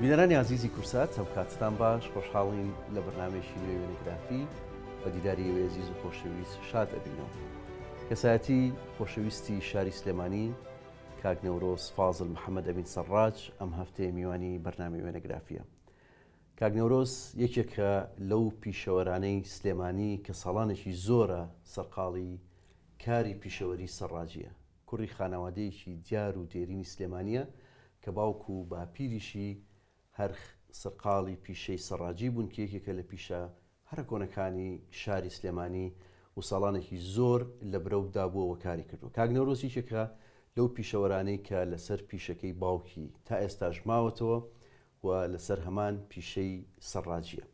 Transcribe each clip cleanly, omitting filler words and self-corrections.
بینەرانی عزیزی کورسات ئەو کاتتان باش خۆشحاڵین لە بەرنامێکی نوێ وێنەگرافی بە دیداری ئێوە عزیز و خۆشەویست شاد ئەبینەوە. کەسایەتی خۆشەویستی شاری سلێمانی کاک نەورۆز فازڵ محەممەد ئەمین سەڕاج ئەم هەفتەیە میوانی بەرنامەی وێنەگرافیە. کاک نەورۆز یەکێکە لەو پیشەوەرانەی سلێمانی کە ساڵانێکی زۆرە سەرقاڵی کاری پیشەوەری سەڕاجیە. کوڕی خانەوادەیەکی دیار و دێرینی سلێمانیە کە باوکو و باپیریشی هەر سەرقاڵی پیشەی سەڕاجی بوون کە یەکێکە لە پیشە هەرە کۆنەکانی شاری سلێمانی و ساڵانێکی زۆر لە برەودا بووەوە کاری کردو. کاک نەورۆز یەکێکە لەو پیشەوەرانەی کە لەسەر پیشەکەی باوکی تا ئێستاش ماوەتەوە و لەسەر هەمان پیشەی سەڕاجیە.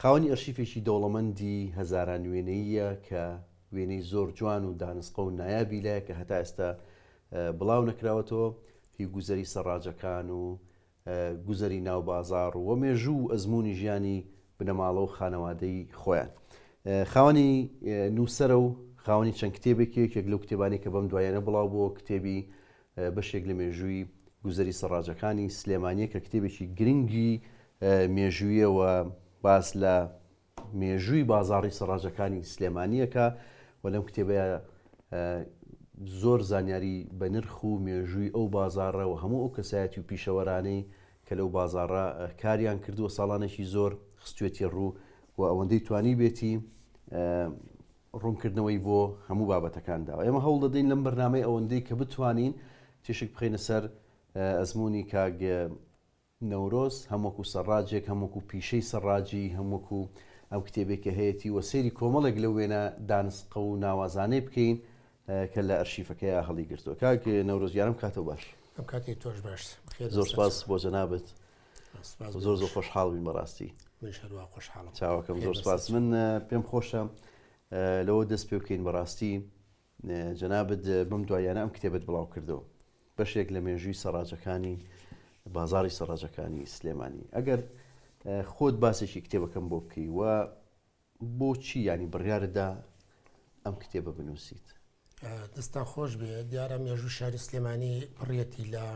خاوەنی ئەرشیفێکی دەوڵەمەندی هەزاران وێنەیە کە وێنەی زۆر جوان و دانسقە و نایابی لایە کە هەتا ئێستا بڵاو نەکراوەتەوە، هی گوزەری سەڕاجەکان و گوزەری ناوبازار و مێژوو ئەزمموی ژیانی بنەماڵە و خانەوادەی خۆیان. خاوەنی نووسەرە و خاوەنی چەند کتێبێکی یەکێک لەو کتێبانی کە بەم دوایانە بڵاو بۆ کتێبی بەشێک لە مێژووی گوزەری سەڕاجەکانی سلێمانیە کە کتێبێکی گرنگی مێژوویەوە باس لە مێژووی بازاڕی سەڕاجەکانی سلێمانیەکە و لەم کتێبەیە زۆر زانیاری بە نرخ و مێژووی ئەو بازاڕە و هەموو ئەو کەسایەتی و پیشەوەرانەی کە لەو بازاڕە کاریان کردووە ساڵانێکی زۆر خستوێتی ڕوو و ئەوەندەی توانی بێتی ڕوونکردنەوەی بۆ هەموو بابەتەکانداوە. ئێمە هەوڵ دەدەین لەم بەرنامەی ئەوەندەی کە بتوانین تێشک بخەینە سەر ئەزمموی کاک نەورۆز هەمووەکو سەڕاجێک هەمووەکو پیشەی سەڕاجی هەمووەکو ئەو کتێبێکە هەیەی وە سەیری کۆمەڵێک لە وێنە دانسقە و ناوازانەی بکەین کە لە ئەرشیفەکەی هەڵی گرتووە. کاک نەورۆز یارم کاتەوە باش. ئەم کاتی تۆش باش. زۆر سپاس بۆ جەنابەت. زۆر زۆر خۆشحاڵ بین بەڕاستی. خۆشحاڵم. چاوەکەم زۆر سپاس. من پێم خۆشە لەوە دەست پێ بکەین بەڕاستی جەنابەت بەم دوایانە ئەم کتێبت بڵاو کردەوە بەشێک لە مێژووی سەڕاجەکانی بازاڕی سەڕاجەکانی سلێمانی. ئەگەر خۆت باسێکی کتێبەکەم بۆ بکەی و بۆچی ینی بڕیاردا ئەم کتێبە بنووسیت؟ دەستان خۆش بێ دیارە مێژوو شاری سلێمانی پڕێتی لە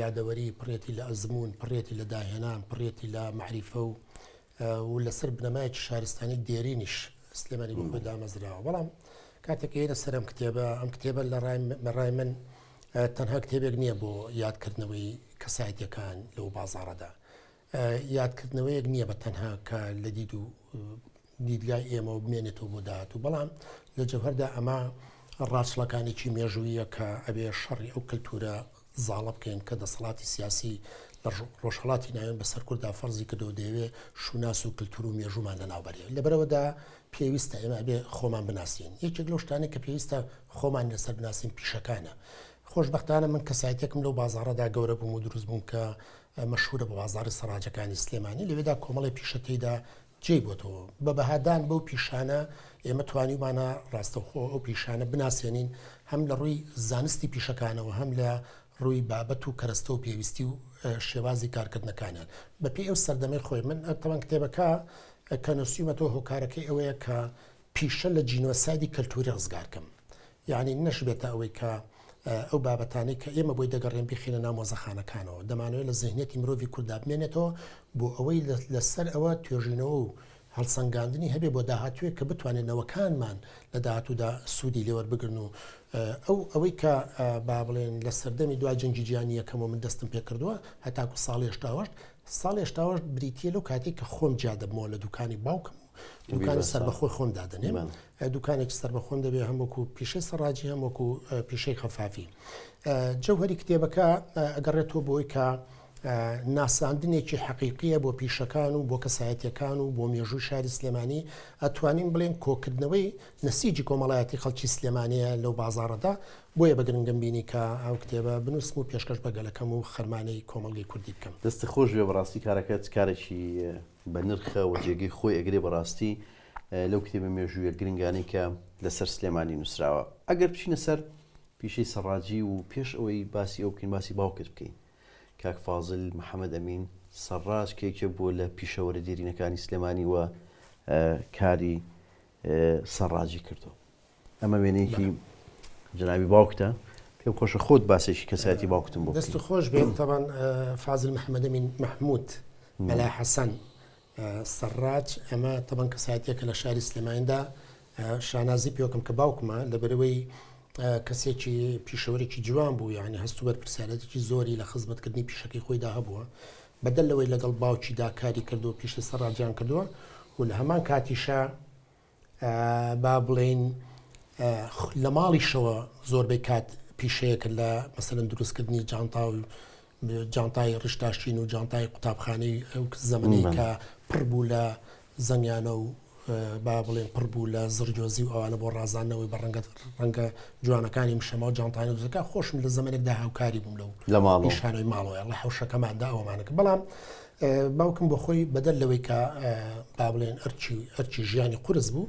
یادەوەری، پڕێتی لە ئەزمون، پڕێتی لە داهێنان، پڕێتی لە معریفە و لەسەر بنەمایکی شارستانی دێرینیش سلێمانی بۆ خۆی دامەزراوە. بەڵام کاتێک ئێرە سەر ئەم کتێبە لە ڕای من تەنها کتێبێک نییە بۆ یادکردنەوەی کەسایەتیەکان لەو بازاڕەدا. یادکردنەوەیەک نییە بە تەنها کە لە دید و دیدگای ئێمە و بمێنێتەوە بۆ داهات و بەڵام لە جەوهەردا ئەمە ڕاستڵەکانێکی مێژوویە کە ئەبێ شەڕی ئەو کەلتورە زاڵە بکەین کە دەسەڵاتی سیاسی لە ڕۆژهەڵاتی ناوێن بەسەر کووردا فەرزی کردەوە دەیەوێ شوناس و کللتور و مێژومان لەناوبەرێ. لەبەرەوەدا پێویستە ئێمە ئەبێ خۆمان بناسیین. یەکێک لەو شتانێک کە پێویستە خۆمان لەسەر بناسیین پیشەکانە. خۆشبەختانە من کەسایەتێکم لەو بازاڕەدا گەورە بووم و دروست بووم کە مەشهورە بە بازاڕی سەڕاجەکانی سلێمانی. لەوێدا کۆمەڵی پیشەکەیدا جێی بۆتەوە بە بەهادان بەو پیشانە ئێمە توانیمانە ڕاستەوخۆ ئەو پیشانە بناسیێنین هەم لە ڕووی زانستی پیشەکانەوە هەم لە ڕووی بابەت و کەرەستە و پێویستی و شێوازی کارکردنەکانیان بەپێی ئەو سەردەمەی خۆی من تەوان کتێبەکە کە نووسیمەتەوە هۆکارەکەی ئەوەیە کە پیشە لە جینۆسایدی کەلتوری ڕزگارکەم. یعنی نەشبێتە ئەوەی کە ئەو بابەتانەی کە ئێمە بۆی دەگەڕێن بخینە ناو مۆزەخانەکانەوە دەمانوێت لە ذهنێتی مرۆڤی کووردا بمێنێتەوە بۆ ئەوەی لەسەر ئەوە توێژینەوە و هەڵسەنگاندنی هەبێ بۆ داهاتوێ کە بتوانێنەوەکانمان لە داهاتوودا سوودی لێوەربگرن و ئەوەی کە با بڵێن لە سەردەمی دوای جەنگی جیهانی یەکەمەوە من دەستم پێ کردووە هەتاکو ساڵی هێشتا بریتیە لەو کاتێک کە خۆم جا دەبمەوە لە دوکانی باوکم دوکانی سەربەخۆی خۆم دادەنێم. دوکانێکی سەربەخۆم دەبێ هەمووەکو پیشەی سەڕاجی هەمووەکو پیشەی خەفافی. جەوهەری کتێبەکە ئەگەڕێتەوە بۆی کە ناساندنێکی حەقیقیە بۆ پیشەکان و بۆ کەسایەتیەکان و بۆ مێژووی شاری سلێمانی ئەتوانین بڵێن کۆکردنەوەی نسیجی کۆمەڵایەتی خەڵکی سلێمانیە لەو بازاڕەدا. بۆیە بەگرنگم بینی کە ئەو کتێبە بنووسم و پێشکەش بەگەلەکەم و خەرمانەی کۆمەڵگەی کوردی بکەم. دەستی خۆش بێ بەڕاستی کارەکەت کارێکی بە نرخە و جێگەی خۆی ئەگرێ بەڕاستی لەو کتێبە مێژوویە گرنگانەی کە لەسەر سلێمانی نووسراوە. ئەگەر بچینە سەر پیشەی سەڕاجی و پێش ئەوەی باسی ئەو بکەین باسی باوکت بکەین. کاک فازڵ محەممەد ئەمین سەڕاج کێکە بۆ لە پیشەوەرە دێرینەکانی سلێمانی و کاری سەڕاجی کردو. ئەمە وێنەیەکی جنابی باوکتە پێم خۆشە خۆت باسێکی کەسایەتی باوکتم بۆ دەست خۆش بێت طبعا فازل محەممەد ئەمین محمود مەلا حەسەن سەرراج ئەمە طبعا کەسایەتێکە لە شاری سلێماندا شانازی پێوەکەم کە باوکمە لەبەرەوەی کەسێکی پیشەوەرێکی جوان بوو یعنی هەستو بەرپرسیارەتێکی زۆری لە خزمەتکردنی پیشەکەی خۆیدا هەبووە بەدەل لەوەی لەگەڵ باوکیدا کاری کردو پیشە سەرراجیان کردووە و لە هەمان کاتیشە با بڵێن لە ماڵیشەوە زۆربەی کات پیشەیەکە لە مەسەرەن دروستکردنی جانتای ڕشتاشین و جانتای قوتابخانەی ئەو زەمەنی کە پڕ بوو لە زەنگیانە و با بڵێن پڕ بوو لە زرجۆزی و ئەوانە بۆ ڕازانەوەی بە ڕەنگە جوانەکانی مشەمە و جانتانە دەکە خۆشم لە زەمانێکدا هاوکاری بووم لە پیشانەوەی ماڵەوە لە حوشەکەماندا ئەوەمانەکە بەڵام باوکم بۆ خۆی بەدەل لەوەی کە با بڵێن ئەرچی ژیانی قورس بوو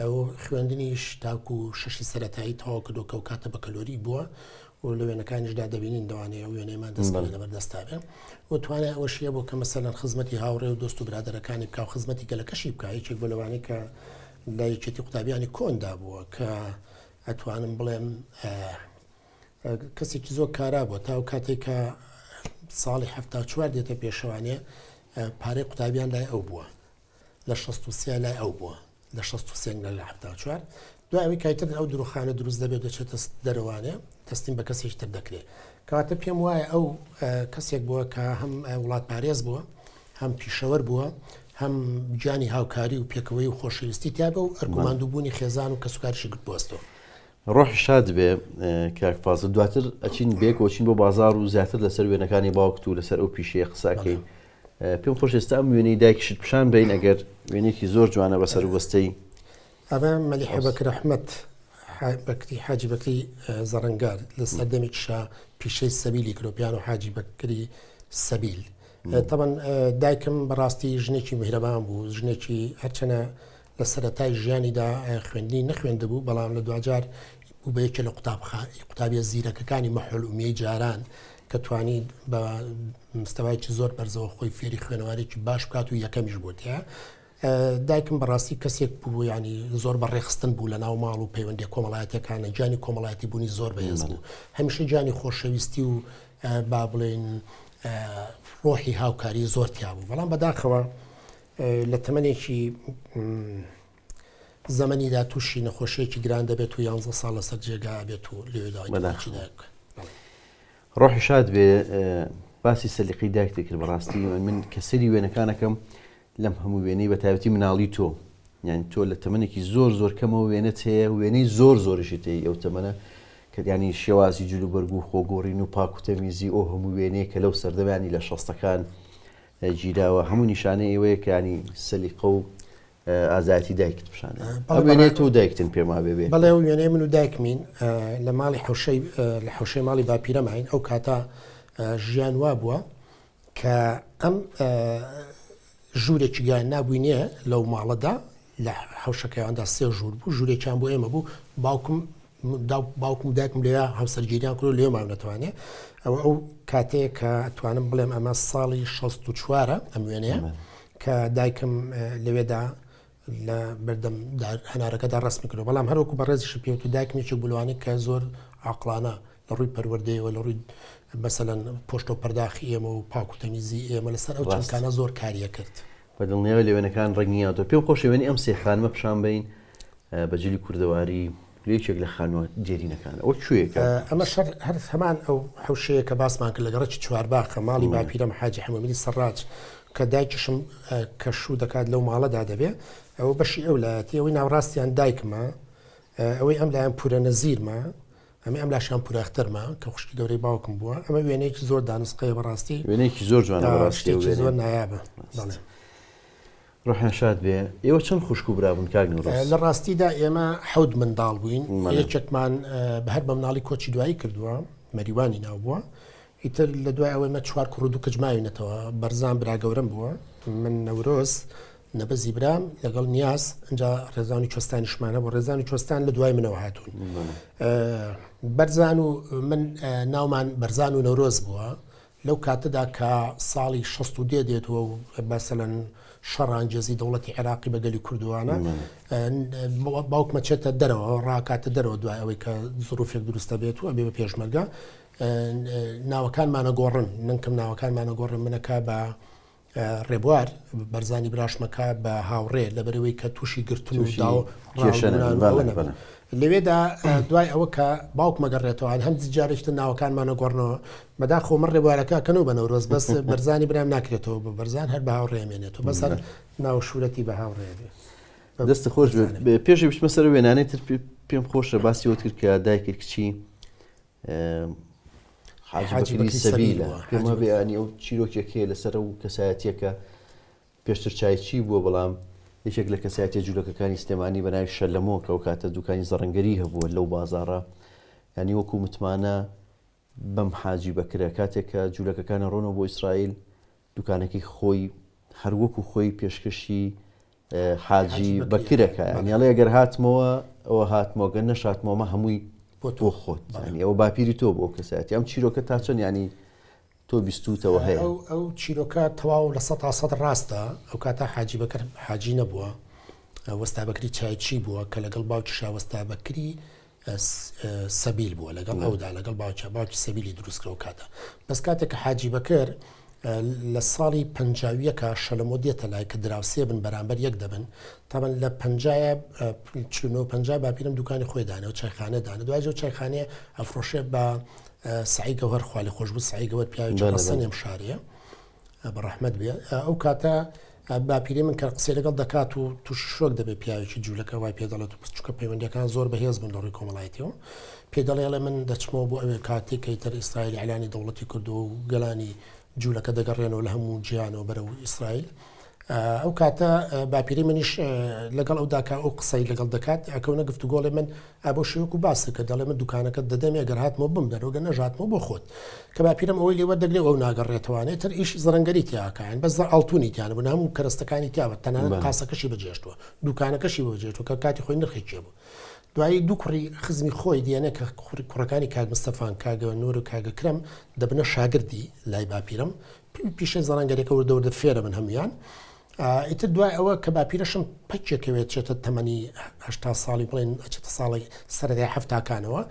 ئەو خوێندنیش تاکو و شەشی سەرەتایی تەواو کردو کە و کاتە بە کەلۆری بووە و لە وێنەکانیشدا دەبینین دەوانەیە وێنەیەمان دەستکەی لەبەردەستابێ و توانای ئەوەشیە بۆ کە مەسەلەن خزمەتی هاوڕێ و دۆست و برادەرەکانی بکە و خزمەتی گەلەکەشی بکە یەکێک بۆ لەوانەی کە لە یەکێتی قوتابیانی کۆندا بووە کە ئەتوانم بڵێم کەسێکی زۆر کارا بووە تا و کاتێک کە ساڵی 74 دێتە پێشەوانێ پارەی قوتابیان لای ئەو بووە لە 63 لای ئەو بووە لە 63 لە 74 دوای ئەوەی کایتر ئەو دروخانە دروست دەبێت دەچێتە دەرەوانێ دەستیم بە کەسێک تر دەکرێت کەواتە پێم وایە ئەو کەسێک بووە کە هەم وڵات پارێز بووە هەم پیشەوەر بووە هەم گیانی هاوکاری و پێکەوەی و خۆشەویستی تیا بە و ئەرگوماندووبوونی خێزان و کەسوکاریشی گرت بۆستەوە ڕۆحی شاد بێ کاک فازڵ دواتر ئەچین بێکەوەچین بۆ بازار و زیاتر لەسەر وێنەکانی باوکت و لەسەر ئەو پیشەیە قساکەی پێم خۆش ئێستا ئەم وێنەی دایکیشت پیشان بین ئەگەر وێنێکی زۆر جوانە بەسەر وەستەی ئەمە مەلیحە بەکر ئەحمەد بەکری حاجی بەکری زەڕەنگار لە سەردەمێکیشا پیشەی سەبیلی کرۆپیان و حاجی بەکری سەبیل طبعا دایکم بەڕاستی ژنێکی میهرەبان بوو ژنێکی هەرچەنە لە سەرەتای ژیانیدا خوێندنی نەخوێندە بوو بەڵام لە دوجار بوو بە یەکێ لە قوتابیە زیرەکەەکانی مەحولومیەی جاران کە توانید بە مستەوایکی زۆر بەرزەوە خۆی فێری خوێنەوارێکی باش بکات و یەکەمیش بووتە دایکم بەڕاستی کەسێک بوو ینی زۆر بەڕێخستن بوو لە ناو ماڵ و پەیوەندی کۆمەڵایەتەکانە جانی کۆمەڵایەتی بوونی زۆر بەهێز بوو هەمیشە جانی خۆشەویستی و با بڵێن ڕۆحی هاوکاری زۆر تیا بوو بەڵام بەداخەوە لە تەمەنێکی زەمەنیدا تووشی نەخۆشیێکی گران دەبێت و 11 ساڵ لەسەر جێگا بێت و لێداچی ڕۆحی شاد بێ باسی سەلیقی دایک کرد بەڕاستی من کەسەری وێنەکانەکەم لەم هەموو وێنەی بە تایبەتی مناڵی تۆ یعنی تۆ لە تەمەنێکی زۆر زۆر کەمەوە وێنەت هەیە وێنەی زۆر زۆریشی تێی ئەو تەمەنە کە ینی شێوازی جلوبەرگ و خۆگۆڕین و پاک و تەمیزی ئەو هەموو وێنەیە کە لەو سەردەمانی لە شەستەکان گیراوە هەموو نیشانەی ئەوەیە کە ینی سەلیقە و ئازایەتی دایکت پیشانە ئەو وێنەی تۆ دایکتن پێما بێ بەڵێ ئەو وێنەی من و دایکمین لە ماڵی لە حوشەی ماڵی باپیرەماین ئەو کاتە ژیان وا بووە کە ئەم ژوورێکی گیان نابووینێ لەو ماڵەدا لە حوشەکەیاندا سێ ژوور بوو ژوورێکیان بۆ ئێمە بوو باوکم دایکم لێ هەوسەرگیریان کرد و لێمان نەتوانێت ئەو کاتەیە کە توانم بڵێم ئەمە ساڵی 64 ئەم وێنەیە کە دایکم لەوێدا لە بەردەم هەنارەکەدا ڕستمی کردو بەڵام هەروەکو بە ڕێزیش پێوت و دایکمێکی گولوانی کە زۆر عاقڵانە لە ڕووی پەروەردەیەوە لە ڕووی مەسەلەن پۆشتە و پەرداخی ئێمە و پاک و تەمیزی ئێمە لەسەر ئەو چەندکانە زۆر کاریە کرد بەدڵنیاوە لەوێنەکان ڕنگیاتەوە پێم خۆش وێنەی ئەم سێ خانمە پیشان بین بەجلی کوردەواری لێکێک لە خانووە دیێرینەکان ئەو کوێیە ئەمە هەر هەمان ئەو حوشەیە کە باسمان کرد لە گەڕەکی چوارباخە ماڵی باپیرەم حاجی حەمەدی سەرراج کە دایکیشم کەشوو دەکات لەو ماڵەدا دەبێ ئەوە بەشی ئەو لایەتی ئەوەی ناوڕاستیان دایکمە ئەوەی ئەم لایەن پورە نەزیرمە ئەمە ئەم لاشیان پورەختەرمە کە خوشکی گەورەی باوکم بووە ئەمە وێنەیەکی زۆر دانسقەیە بەڕاستی وێنەیەکی زۆر جوانە بەڕاستی زۆر نایابە ڕۆحیان شاد بێ ئێوە چەند خوشک و برابوون کاگنەوە لە ڕاستیدا ئێمە حەوت منداڵ بووین یەکێکمان بە هەر بە مناڵی کۆچی دوایی کردووە مەریوانی ناو بووە ئیتر لە دوای ئەوەی مە 4 کوڕ و 2 کچماوینەتەوە بەرزان برا گەورەم بووە من نەورۆز نەبەزی برام لەگەڵ نیاز ئەجا ڕێزانی چۆستانیشمانە بۆ ڕێزانی چۆستان لە دوای منەوە هاتوون بەرزان و من ناومان بەرزان و نەورۆز بووە لەو کاتەدا کە ساڵی 60 دێتەوە و بەسەلەن شەڕانجێزی دەوڵەتی عێراقی بەگەلی کوردوانە باوکمە چێتە دەرەوە ڕاکاتە دەرەوە دوای ئەوەی کە زروفێک دروستە بێت و ئەبێ بە پێشمەرگە ناوەکانمانە گۆڕن ننکەم ناوەکانمانە گۆڕن منەکە بە ڕێبوار بەرزانی براشمەکە بە هاوڕێ لەبەرەوەی کە تووشی گرتن و لەوێدا دوای ئەوە کە باوک مەگەڕێتەوە هەم جارێکتە ناوەکانمانە گۆڕنەوە بەداخۆ من ڕێبوارەکە کەنەوە بە نەورۆز بەس بەرزانی برام ناکرێتەوە بە بەرزان هەر بە هاوڕێمێنێتەوە بەسەر ناو شوورەتی بە هاوڕێ دەستە خۆش پێشی بچمە سەر وێنانەی تر پێم خۆشە باسی وت کرد کە دایکی کچی حاجی بەکری سەبیلە پێمە بێانی ئەو چیرۆکێکەیە لەسەر و کەسایەتیەکە پێشتر چایچی بووە بەڵام یەکێک لە کەسایەتە جوولەکەەکانی سلێمانی بەناوی شەلەمۆ کە ئەو کاتە دوکانی زەڕەنگەری هەبووە لەو بازاڕە ینی وەکو متمانە بەم حاجی بەکرە کاتێک کە جوولەکەەکانە ڕۆنەوە بۆ ئیسرائیل دوکانێکی خۆی هەروەکو خۆی پێشکەشی حاجی بەکرەکە ینیاڵێ ئەگەر هاتمەوە ئەوە هاتمەوە گەن نەشاتمەوە هەمووی بۆ خۆت ئەوە باپیری تۆ بۆ کەسایەتی ئەم چیرۆکە تا چەند ینی تۆ بیستوتەوە هەیە ئەو چیرۆکە تەواو لە 100% ڕاستە ئەو کاتە حاجی بەکر حاجی نەبووە وەستا بەکری چایچی بووە کە لەگەڵ باوکی شاوەستا بەکری سەبیل بووە لەگەڵ ئەودا لەگەڵ باوکی سەبیلی دروستکرەوە کاتە بەس کاتێک کە حاجی بەکر لە ساڵی 50کە شەلەمۆ دێتە لای کە دراوسێ بن بەرامبەر یەک دەبن تاان لە 50 باپیرم دوکانی خۆی دانەوە چایخانە دانە دوایجە چایخانێ ئەفرۆشێ بە سعی گەوهر خوالی خۆش بوو سعی گەوەر پیاوی ڕەسەنێم شاریە بەڕەحمەت بێ ئەو کاتە باپیری من کە قسەی لەگەڵ دەکات و توش شۆک دەبێت پیاوێکی جوولەکە وای پێدەڵێت و پچکە پەیوەندیەکان زۆر بەهێز بن لە ڕووی کۆمەڵایەتیەوە پێدەڵێ من دەچمەوە بۆ ئەوێ کاتی کەیتەر ئیسرائیل ئەعلانی دەوڵەتی کردو و گەلانی جوولەکە دەگەڕێنەوە لە هەموو جیانەوە بەرەو ئیسرائیل ئەو کاتە باپیری منیش لەگەڵ ئەوداکە ئەو قسەی لەگەڵ دەکات ئەکەونە گفتوگۆڵێ من ئابۆ شێوەکو باسە کە دەڵێ من دوکانەکە دەدەمێ گەر هاتمەوە بم دەرۆگە نەژاتمەوە بۆ خۆت کە باپیرم ئەوەی لێوە دەگرێ ئەو ناگەڕێتوانێت تر ئیش زەرەنگەری تیاکەیان بەس ئەڵتونی تیانە بوون هەموو کەرەستەکانی تیاوە تەنانەت قاسەکەشی بەجێشتووە دوکانەکەشی بەجێتەوە کە کاتی خۆی نرخی چێ بوو دوایی دوو کوڕی خزمی خۆی دیانە کە کوڕەکانی کاک مستەفان کاگەوە نور و کاگەکرم دەبنە شاگردی لای باپیرم پیشە زەرەنگەرێکە وردەوردە فێرە من هەمویان ئیتر دوای ئەوە کە باپیرەشم پەچێکەوێت چێتە تەمەنی 80 ساڵی بڵێن ئەچێتە ساڵی سەرەتای هەفتاکانەوە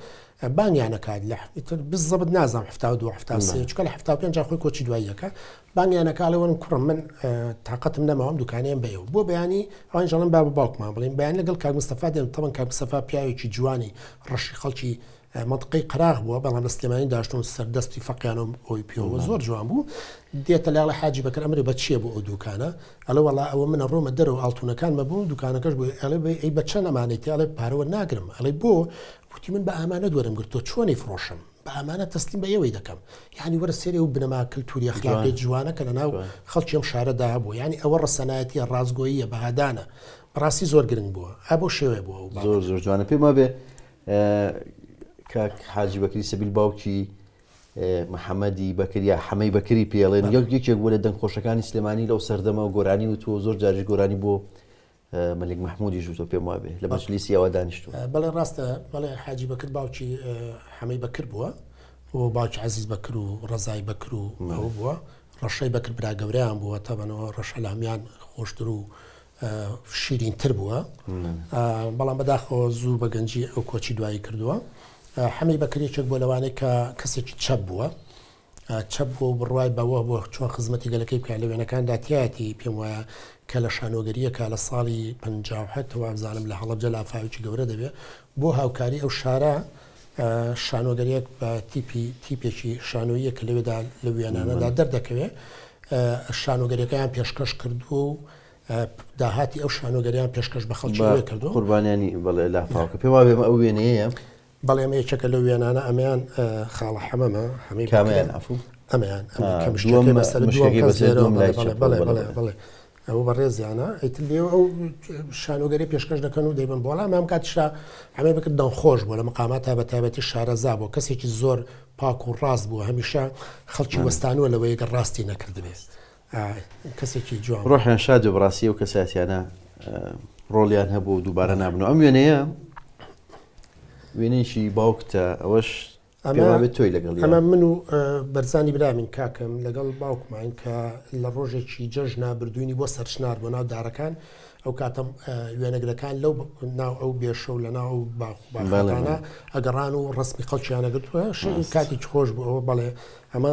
بانگیانەکات لە ئیتر بزەبت نازام 1970 چکە لە 75 خۆی کۆچی دواییەکە بانگیانەکالەوەن کوڕم من تااقەتم نەماوەم دوکانیان بەیەوە بۆ بەیانی ئەوان ژەڵم با بە باوکمان بڵین بەیان لەگەڵ کاک مستەفا دێن تەمەن کاک مستەفا پیاوێکی جوانی ڕەشی خەڵکی منطقەی قراغ بووە بەڵام لە سلێمانی داشتون سەردەستی فەقیانەوە ئەوی پێوە زۆر جوان بوو دێتە لاڵە حاجی بەکر ئەمری بە چیە بۆ ئەو دوکانە ئەلە وڵا ئەوە منە ڕۆمە دەرەوە ئاڵتونەکان مەبوو دوکانەکەش بۆ ئەڵێ ئەی بە چەند ئەمانێتی ئەڵێ پارەوە ناگرم ئەڵێ بۆ وتی من بە ئامانە دووەرم گرت تۆ چۆنی فرۆشم بە ئامانە تەسلیم بە ئێوەی دەکەم یعنی وەرە سێری و بنەما کللتوری ئەخلاقی جوانە کە لەناو خەڵکی ئەم شارەدا هەبوو یعنی ئەوە ڕەسەنایەتیە ڕازگۆییە بەهادانە بەڕاستی زۆر گرنگ بووە ئابۆ شێوێ بووە زۆر زۆر جوانە پێما بێ کاک حاجی بەکری سەبیل باوکی محەممەدی بەکریا حەمەی بەکری پێڵێن یەکێک بوو لە دەنگخۆشەکانی سلێمانی لەو سەردەمە و گۆرانی و تۆ زۆر جاری گۆرانی بۆ مەلک محمودی ژووتۆ پێم وابێ لە مەجلیسی ئەوە دانیشتووە بەڵێ ڕاستە بەڵێ حاجی بەکر باوکی حەمەی بەکر بووە و باوکی عەزیز بەکر و ڕەزای بەکر و ئەو بووە ڕەشەی بەکر برا گەورەیان بووە تەبەنەوە ڕەشە لامیان خۆشتر و شیرینتر بووە بەڵام بەداخەوە زوو بە گەنجی ئەو کۆچی دوایی کردووە حەمی بەکرێکێک بۆ لەوانەیە کە کەسێکی چەپ بووە چەپ بۆ بڕوای بەوە بۆ چۆن خزمەتی گەلەکەی بکە لە وێنەکاندا تایەتی پێم وایە کە لە شانۆگەریەکە لە ساڵی 57ەوە بزانم لە هەڵەبجە لافاوێکی گەورە دەبێت بۆ هاوکاری ئەو شارە شانۆگەریەک بە تیپێکی شانۆیە کە لەوێدا لە وێنانەدا دەردەکەوێت شانۆگەریەکەیان پێشکەش کردو و داهاتی ئەو شانۆگەریان پێشکەش بە خەڵکی کردو قوربانیانی بەڵێ لافاوکە پێم وابێ ئەو وێنەیە بەڵێ ئەمە یەکێکە لە وێنانە ئەمیان خاڵە حەمەمە هەمەی کامیان عفو ئەمیان بەڵێ ئەو بەڕێزیانە ئەیتر لێ ئەو شانۆگەری پێشکەش دەکەن و دەیبن بۆڵام ئەم کاتیشا هەمێ بکرد دەنخۆش بووە لە مقامات تا بە تایبەتی شارەزا بوو کەسێکی زۆر پاک و ڕاست بووە هەمیشە خەڵکی وەستانوە لەوەی گە ڕاستی نەکردبێت کەسێکی جوان ڕۆحیان شاد و بڕاستی و کەساتیانە ڕۆڵیان هەبوو دووبارە نابنەوە ئەم وێنەیە وێنەیەکی باوکتە ئەوەش پێما بێت تۆی لەگەڵ ئەمە من و بەرزانی برامین کاکەم لەگەڵ باوکماین کە لە ڕۆژێکی جەژنا بردوینی بۆ سەرچنار بۆ ناو دارەکان ئەو کاتەم وێنەگرەکان لەو ناو ئەو بێشە و لە ناو باخانە ئەگەڕان و ڕستمی خەڵکییانەگرتووە کاتی خۆش بوو ئەوە بەڵێ ئەمە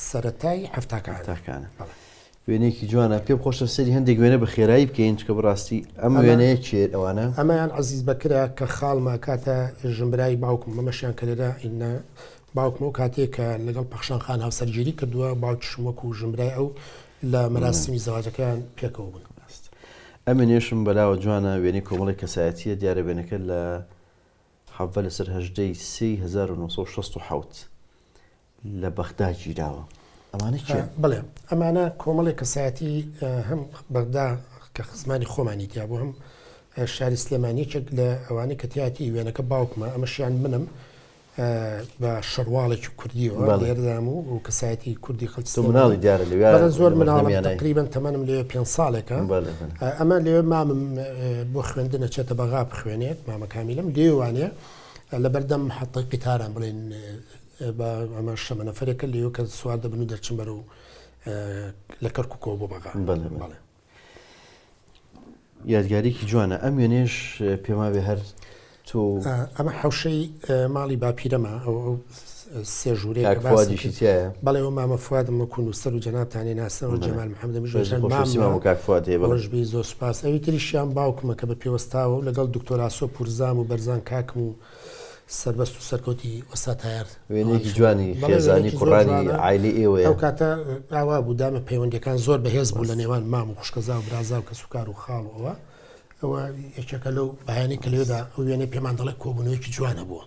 سەرەتای هەفتاکانە. وێنێکی جوانە پێم خۆشە سەری هەندێک وێنە بە خێرایی بکەین کە بڕاستی ئەم وێنەیە چێت ئەوانە ئەمەیان عزیز بەکرا کە خاڵمە کاتە ژمبرای باوکم مەمەشیان کەلێرا ئینە باوکم و کاتێک کە لەگەڵ پەخشان خان هاوسەرگیری کردووە باوکیشم وەکو ژمبرای ئەو لە مەراسمی زەواجەکەیان پێکەوە بوون. ئەمە نێشم بەلاوە جوانە وێنەی کۆمەڵی کەسایەتیە دیارە وێنەکە لە حەڤە لەسەر 1967 لە بەغدا گیراوە. ئەمانە بڵێ ئەمانە کۆمەڵی کەسایەتی هەم بەغدا کە زمانی خۆمانی تیا بوو هەم شاری سلێمانیەکێک لە ئەوانەی کە تیاتی وێنەکە باوکمە ئەمەشیان منم بە شەڕواڵێکی کوردیەوە لێردام و کەسایەتی کوردی مناڵی دیارە لەوێ زۆر مناڵ تقریبەن تەمەنم لێ 5 ساڵێکە ئەمە لێوێ مامم بۆ خوێندنە چێتە بەغا بخوێنێت مامە کامیلم لێوانێ لەبەردەم محەتەی قیتاران بڵێن ئەمە شەمە نەفرێکە لێو کە سوار دەبن و دەرچم بەرە و لە کەرکووکەوە بۆ بەغا. یادگارێکی جوانە ئەم وێنێش پێما بێ هەر تۆ ئەمە حوشەی ماڵی باپیرەمە ئەو سێ ژوورێک بەڵێ ئەو مامە فوادم وەکو نووسەر و جەنابتانی ناسەوە جەمال محەممەد ژۆژبی زۆر سوپاس ئەوی تریشیان باوکمە کە بە پێوەستاوە لەگەڵ دکتۆراسۆ پورزام و بەرزان کاکم و سەربەست و سەرکەوتی وەساتایار وێنێکی جوانی خێزانی کوڕانی عایلی ئێوەیە ئەو کاتە ئاوا بوو دامە پەیوەندەکان زۆر بەهێز بوو لە نێوان مام و خوشکەزا و برازا و کە سوکار و خاڵ ئەوە یەکێکە لەو بەیانی کە لێدا ئەو وێنەی پێمان دەڵێ کۆبوونەوەیکی جوانە بووە.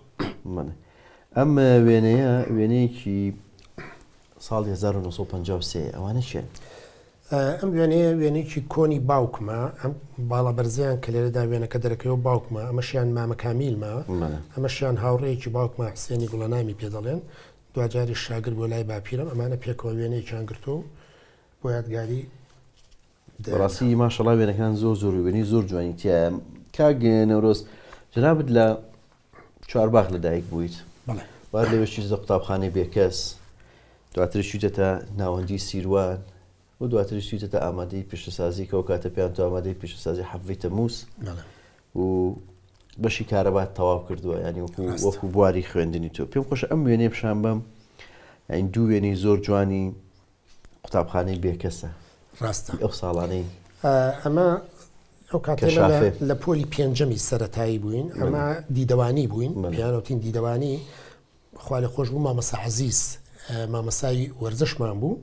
ئەم وێنەیە وێنەیەکی ساڵی 1953 ئەوانە چێن؟ ئەم وێنەیە وێنێکی کۆنی باوکمە ئەم باڵا بەرزیان کە لێرەدا وێنەکە دەرەکەەوە باوکمە ئەمەشیان مامە کامیلمە ئەمەشیان هاوڕێیەکی باوکمە حسێنی گوڵەنامی پێ دەڵێن دوجاری شاگر بۆ لای باپیرم ئەمانە پێکەوە وێنەیەکیان گرتو بۆ یادگاری ڕاستی ماشەڵا وێنەکان زۆر زۆر وێنی زۆر جوانی تایە. کاگە نەورۆز جنابت لە چوارباغ لەدایک بوویت وار لەوێشی زە قوتابخانەی بێکەس دواتر شویتە ناوەندی سیروان و دواتر شویتە ئامادەی پیشەسازی کە ئەو کاتە پێیان تو ئامادەی پیشەسازی حەڤی تەمووس و بەشی کارەبات تەواو کردووە ینی وەکو بواری خوێندنی تۆ. پێم خۆشە ئەم وێنەی پیشان بەم ئەین دوو وێنەی زۆر جوانی قوتابخانەی بێکەسە ڕاستە ئەو ساڵانەی ئەمە ئەو کاتە لە پۆلی پێنجەمی سەرەتایی بووین ئەمە دیدەوانی بووین پیانەوتین دیدەوانی خوا لە خۆش بوو مامەسا عەزیز مامەسای وەرزشمان بوو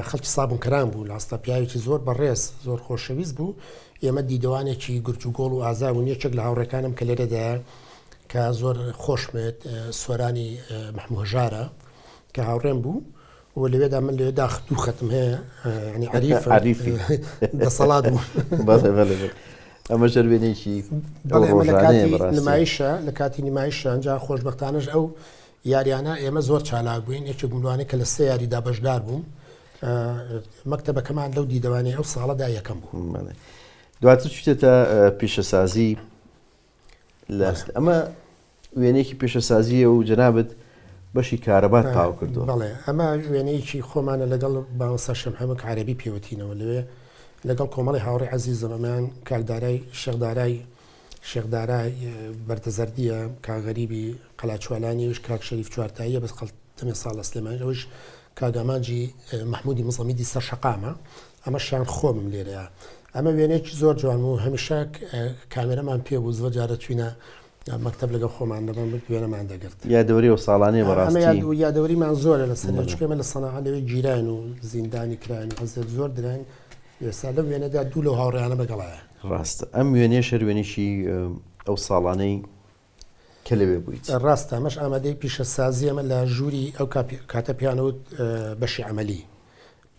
خەڵکی سابوونکەران بوو لاستە پیاوێکی زۆر بەڕێز زۆر خۆشەویست بوو. ئێمە دیدەوانێکی گورج و گۆڵ و ئازابوون یەکێک لە هاوڕێکانم کە لێرەدایە کە زۆر خۆشمێت سوۆرانی محموود هەژارە کە هاوڕێم بوو و لەوێدا من لێ داخ دوو خەتم هەیە ینی عەریفی دەسەڵات بوو. ئەمە ژەروێنێکی نمایشە لە کاتی نمایشە ئەنجا خۆشبەختانەش ئەو یاریانە ئێمە زۆر چالاک بووین یەکێک گوندوانێ کە لە سێ یاریدا بەشدار بووم مەکتەبەکەمان لەو دیدەوانەی ئەو ساڵەدا یەکەم بوو. دواتر چیتە پیشەسازی ئەمە وێنێکی پیشەسازیە و جەنابەت بەشی کارەبات تاو کردووە. بەڵێ ئەمە وێنەیەکی خۆمانە لەگەڵ باوەسا شەمحەمەد عەرەبی پێوەتینەوە لەوێ لەگەڵ کۆمەڵی هاوڕێی عەزیزم ئەمان کاکدارای شێخدارای بەردەزەردیە کاغەریبی قەلاچوالانیش کاک شەریف چوارتاییە بەس قەڵتەمێ ساڵ لە سلێمانی ئەوش کاگامانجی محمودی مزەمیدی سەر شەقامە ئەمەشیان خۆمم لێرەیە. ئەمە وێنێکی زۆر جوان و هەمیشە کامێرەمان پێ بوو زۆر جارە توینە مەکتەب لەگەڵ خۆمان دەبن وێنەمان دەگرت. یادەوەری و ساڵانەی بەڕاستی یادەوەریمان زۆرە لە سەرچکەمە لە سەنەعات لەوێ گیران و زیندانی کران حەزت زۆر دران ئێستا لەم وێنەدا دوو لەو هاوڕێیانە بەگەڵایە. ڕاستە ئەم وێنێ شەروێنیشی ئەو ساڵانەی کە لەوێ بوویت. ڕاستە ئەمەش ئامادەی پیشەسازی ئەمە لە ژووری ئەو کاتە پیانەوت بەشی عەمەلی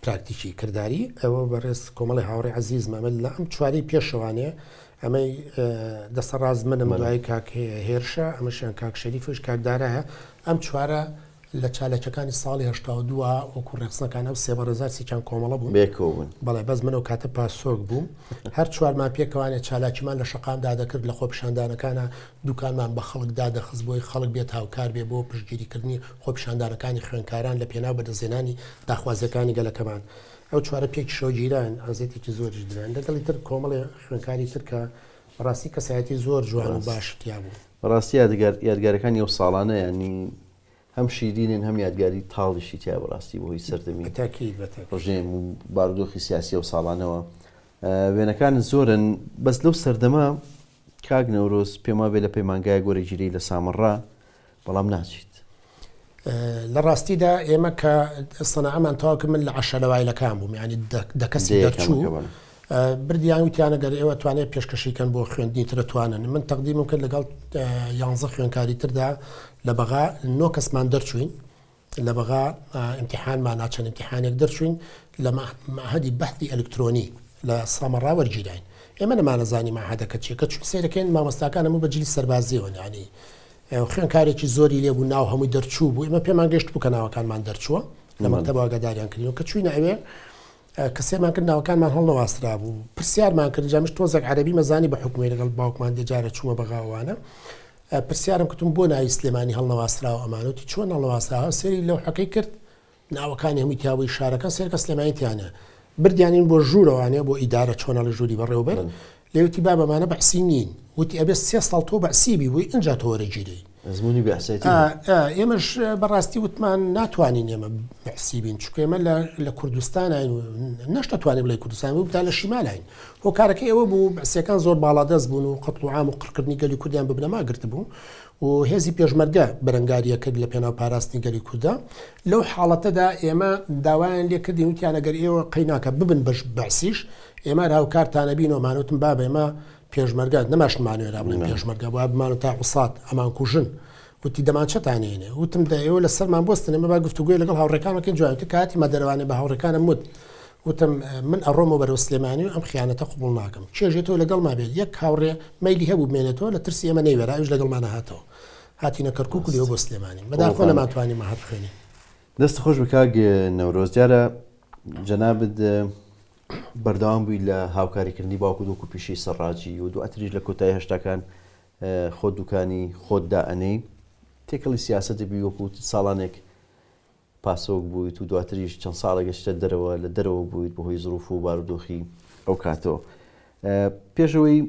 پراکتیکی کردداری ئەوە بەڕێز کۆمەڵی هاوڕێی عەزیزم ئەمە لە ئەم چواری پێشەوانێ ئەمەی دەسەڕاز منم دوای کاک هێرشە ئەمەشیان کاک شەریفش کاکدارە ئەم چوارە لە چالەکەەکانی ساڵی هشتا دووە وەکو ڕێخستەکان ئەو سێبەرزارسی چەند کۆمەڵە بوو بێکەوەن بەڵێ بەس منەوە کاتە پاسۆک بووم هەر چوارمان پێکەوانێت چالاکیمان لە شەقامدا دەکرد لە خۆپیشاندانەکانە دوکانمان بە خەڵکدا دەخست بۆی خەڵک بێت هاوکار بێ بۆ پشتگیریکردنی خۆپیشاندانەکانی خوێنکاران لە پێناو بەدەستێنانی داخوازیەکانی گەلەکەمان ئەو چوارە پێکی شەو جیران ئازێتێکی زۆریش دران لەگەڵی تر کۆمەڵی خوێنکاری ترکە ڕاستی کەسایەتی زۆر جوان و باشتیا بوو ڕاستی یادگارەکانی ئەو ساڵانە ینی هەم شیرینن هەم یادگاری تاڵیشی تیا بەڕاستی بۆی سەردەمی ڕژێم و بارودۆخی سیاسی و ساڵانەوە وێنەکان زۆرن بەس لەو سەردەما کاک نەورۆز پێما بێ لە پەیمانگای گۆرەگیری لە سامەڕا بەڵام ناچیت لە ڕاستیدا ئێمە کە سەنەعەمان تاواکە من لە عەشەرەوایلەکان بووم یعنی دەکەسی دەرچوو بردیان وتیانە گەر ئێوە توانێت پێشکەشیکەن بۆ خوێندنی ترە توانن من تەقدیمم کرد لەگەڵ 11 خوێنکاری تردا لە بەغا 9 کەسمان دەرچوین لە بەغا ئیمتیحانمان ناچەند ئیمتیحانێک دەرچوین لە معهەدی بەحثی ئەلکترۆنی لە سامەڕا وەرگیراین ئێمە نەمانەزانی معهەدەکە چیە کە چوو سەیرەکەین مامۆستاکان هەموو بەجلی سەربازیەوە ینی خوێنکارێکی زۆری لێبوو ناو هەمووی دەرچوو بوو ئێمە پێمان گەشت بوو کە ناوەکانمان دەرچووە لە مەکتەبەوە ئاگاداریان کردین کە چووینە ئەوێ کەسێمان کرد ناوەکانمان هەڵنەواسرا بوو پرسیارمان کرد جامش تۆزێک عەرەبی مەزانی بە حکومەی لەگەڵ باوکمان دێجارە چوومە بەغاوانە پرسیارم کردم بۆ ناوی سلێمانی هەڵنەواسراوە ئەمانوتی چۆن هەڵنەواسراوە سێری لەو حەکەی کرد ناوەکانی هەمووی تیاوی شارەکە سێرکە سلێمانیتیانە بردیانین بۆ ژوورەوانێ بۆ ئیدارە چۆنە لە ژووری بەڕێوەبەر لێوتی با بەمانە بەعسی نین وتی ئەبێ 3 ساڵ تۆ بەعسیبی بووی ئەنجا تۆ وەرەگیری ئەزمموی بەعسێتی ئێمەش بەڕاستی وتمان ناتوانین ئێمە بەعسی بین چکە ئێمە لە کوردستانین نەشتەتوانێت بڵێ کوردستان بوودا لە شیمالین هۆکارەکەی ئەوە بوو بەعسیەکان زۆر باڵادەست بوون و قەتڵ و عام و قڕکردنی گەلی کوردیان ببنەما گرت بوو و هێزی پێشمەرگە بەرەنگاریە کرد لە پێناو پاراستنی گەلی کووردا لەو حاڵەتەدا ئێمە داوایان لێ کردین وتیانە گەر ئێوە قەیناکە ببن بەش بەعسیش ئێمە هاوکارتانە بینەوەمانوتم بابە ئێمە پێشمەرگات نەماشمانوێرا بڵێن پێشمەرگە بۆ بمان و تا قوسات ئەمان کوژن وتی دەمانچەتانێنێ وتم ئێوە لە سەرمان بستن ئمە با گفتوگوێ لەگەڵ هاوڕێکانەکەی جوایوتی کاتی مەدەرەوانێ بە هاوڕێکانم وت وتم من ئەڕۆمە بەرەو سلێمانی و ئەم خیانەتە قبوڵ ناکەم چێژێتەوە لەگەڵ ما بێت یەک هاوڕێ مەیلی هەبوو بمێنێتەوە لە ترسی ئێمە نەیوێرا ئەوش لەگەڵمانە هاتەوە هاتینە کەرکووک و لێوە بۆ سلێمانی بەداخۆ نەماتوانی مەهات بخوێنین دەست خۆش بکاگ نەورۆز دیارە جەنابت بەردەوام بووی لە هاوکاریکردنی باوکو دۆکو پیشەی سەرڕاجی و دواتریش لە کۆتایی هەشتاکان خۆ دوکانی خۆت دائەنەی تێکەڵی سیاسەتی بیوەکو ساڵانێک پاسۆک بوویت و دواتریش چەند ساڵە گەشتە دەرەوە لە دەرەوە بوویت بەهۆی زروف و بارودۆخی ئەو کاتەوە پێشەوەی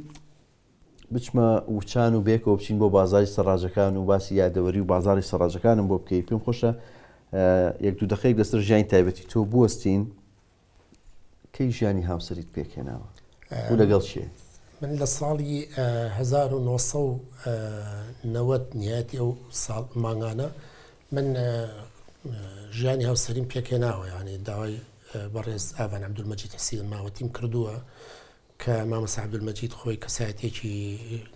بچمە وچان و بێکەوە بچین بۆ بازاری سەرڕاجەکان و باسی یادەوەری و بازاری سەرڕاجەکانم بۆ بکەیت پێم خۆشە یەک دوو دەقەیەک لەسەر ژیانی تایبەتی تۆ بوەستین کەی ژیانی هاوسەریت پێکهێناوە و لەگەڵ چیە؟ من لە ساڵی 1990 نهایەتی ئەو ساڵ مانگانە من ژیانی هاوسەریم پێکهێناوە یعنی داوای بەڕێز ئاوان عەبدولمەجید حسین ماوەتیم کردووە کە مامەسا عەبدولمەجید خۆی کەسایەتێکی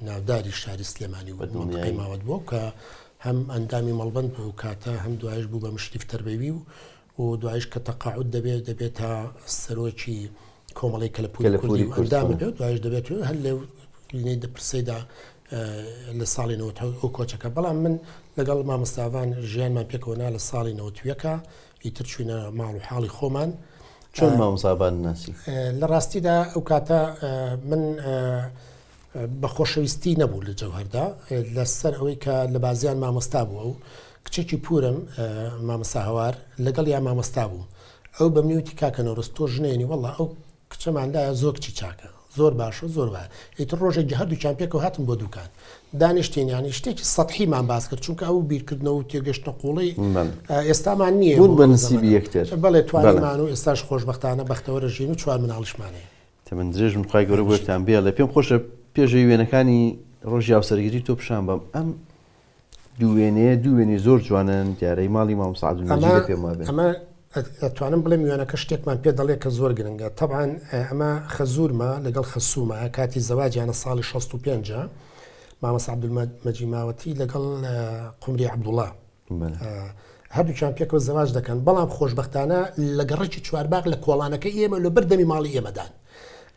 ناوداری شاری سلێمانی و منطقەی ماوەت بوو کە هەم ئەندامی مەڵبەند بوو کاتە هەم دوایش بوو بە مشریف تەربەوی و دوایش کە تەقاعود دەبێت تا سەرۆکی کۆمەڵی کەلەپوری کوردی و ئەندامی بێت دوایش دەبێت هەر لێو لینەی دەپرسەیدا لە ساڵی 90 ئەو کۆچەکە بەڵام من لەگەڵ مامۆستاوان ژیانمان پێکەوەنا لە ساڵی 90ەکە ئیتر چوینە ماڵ و حاڵی خۆمان چۆن مامۆستاوان ناسی لە ڕاستیدا ئەو کاتە من بە خۆشەویستی نەبوو لە جەوهەردا لەسەر ئەوەی کە لە بازیان مامۆستا بووە و کچێکی پورم مامۆستا هەوار لەگەڵ یان مامۆستا بوو ئەو بە منیوتی کاکە نەورۆز تۆ ژنێنی وەڵڵا ئەو کچەماندایە زۆر کچی چاکە زۆر باشە زۆر باە ئیتر ڕۆژێک هەردووچیان پێکەوە هاتم بۆ دوکان دانیشتێنیانی شتێکی سەدحیمان باس کرد چونکە ئەو بیرکردنەوە و تێگەشتە قوڵی ئێستامان نییە بوون بە نسیبی یەکتر بەڵێ توانمان و ئێستاش خۆشبەختانە بەختەوەرە ژین و چوار مناڵشمانەیە تەمەند درێژم خی گەورە بۆتان بێ لە پێم خۆشە پێشەوی وێنەکانی ڕۆژی هاوسەرگیری تۆ پیشان بەم ئەم دوو وێنەی زۆر جوانن دیارەی ماڵی مامۆستا عەبدولمەجید پێم وابێ ئەمە ئەتوانم بڵێ میوانەکە شتێکمان پێ دەڵێ کە زۆر گرنگە طبعاً ئەمە خەزورمە لەگەڵ خەسوومە کاتی زەواجیانە ساڵی 65 مامۆستا عەبدولمەجید ماوەتی لەگەڵ قومری عەبدوڵڵا هەردووچیان پێکەوە زەواج دەکەن بەڵام خۆشبەختانە لە گەڕێکی چوارباغ لە کۆڵانەکەی ئێمە لە بەردەمی ماڵی ئێمەدان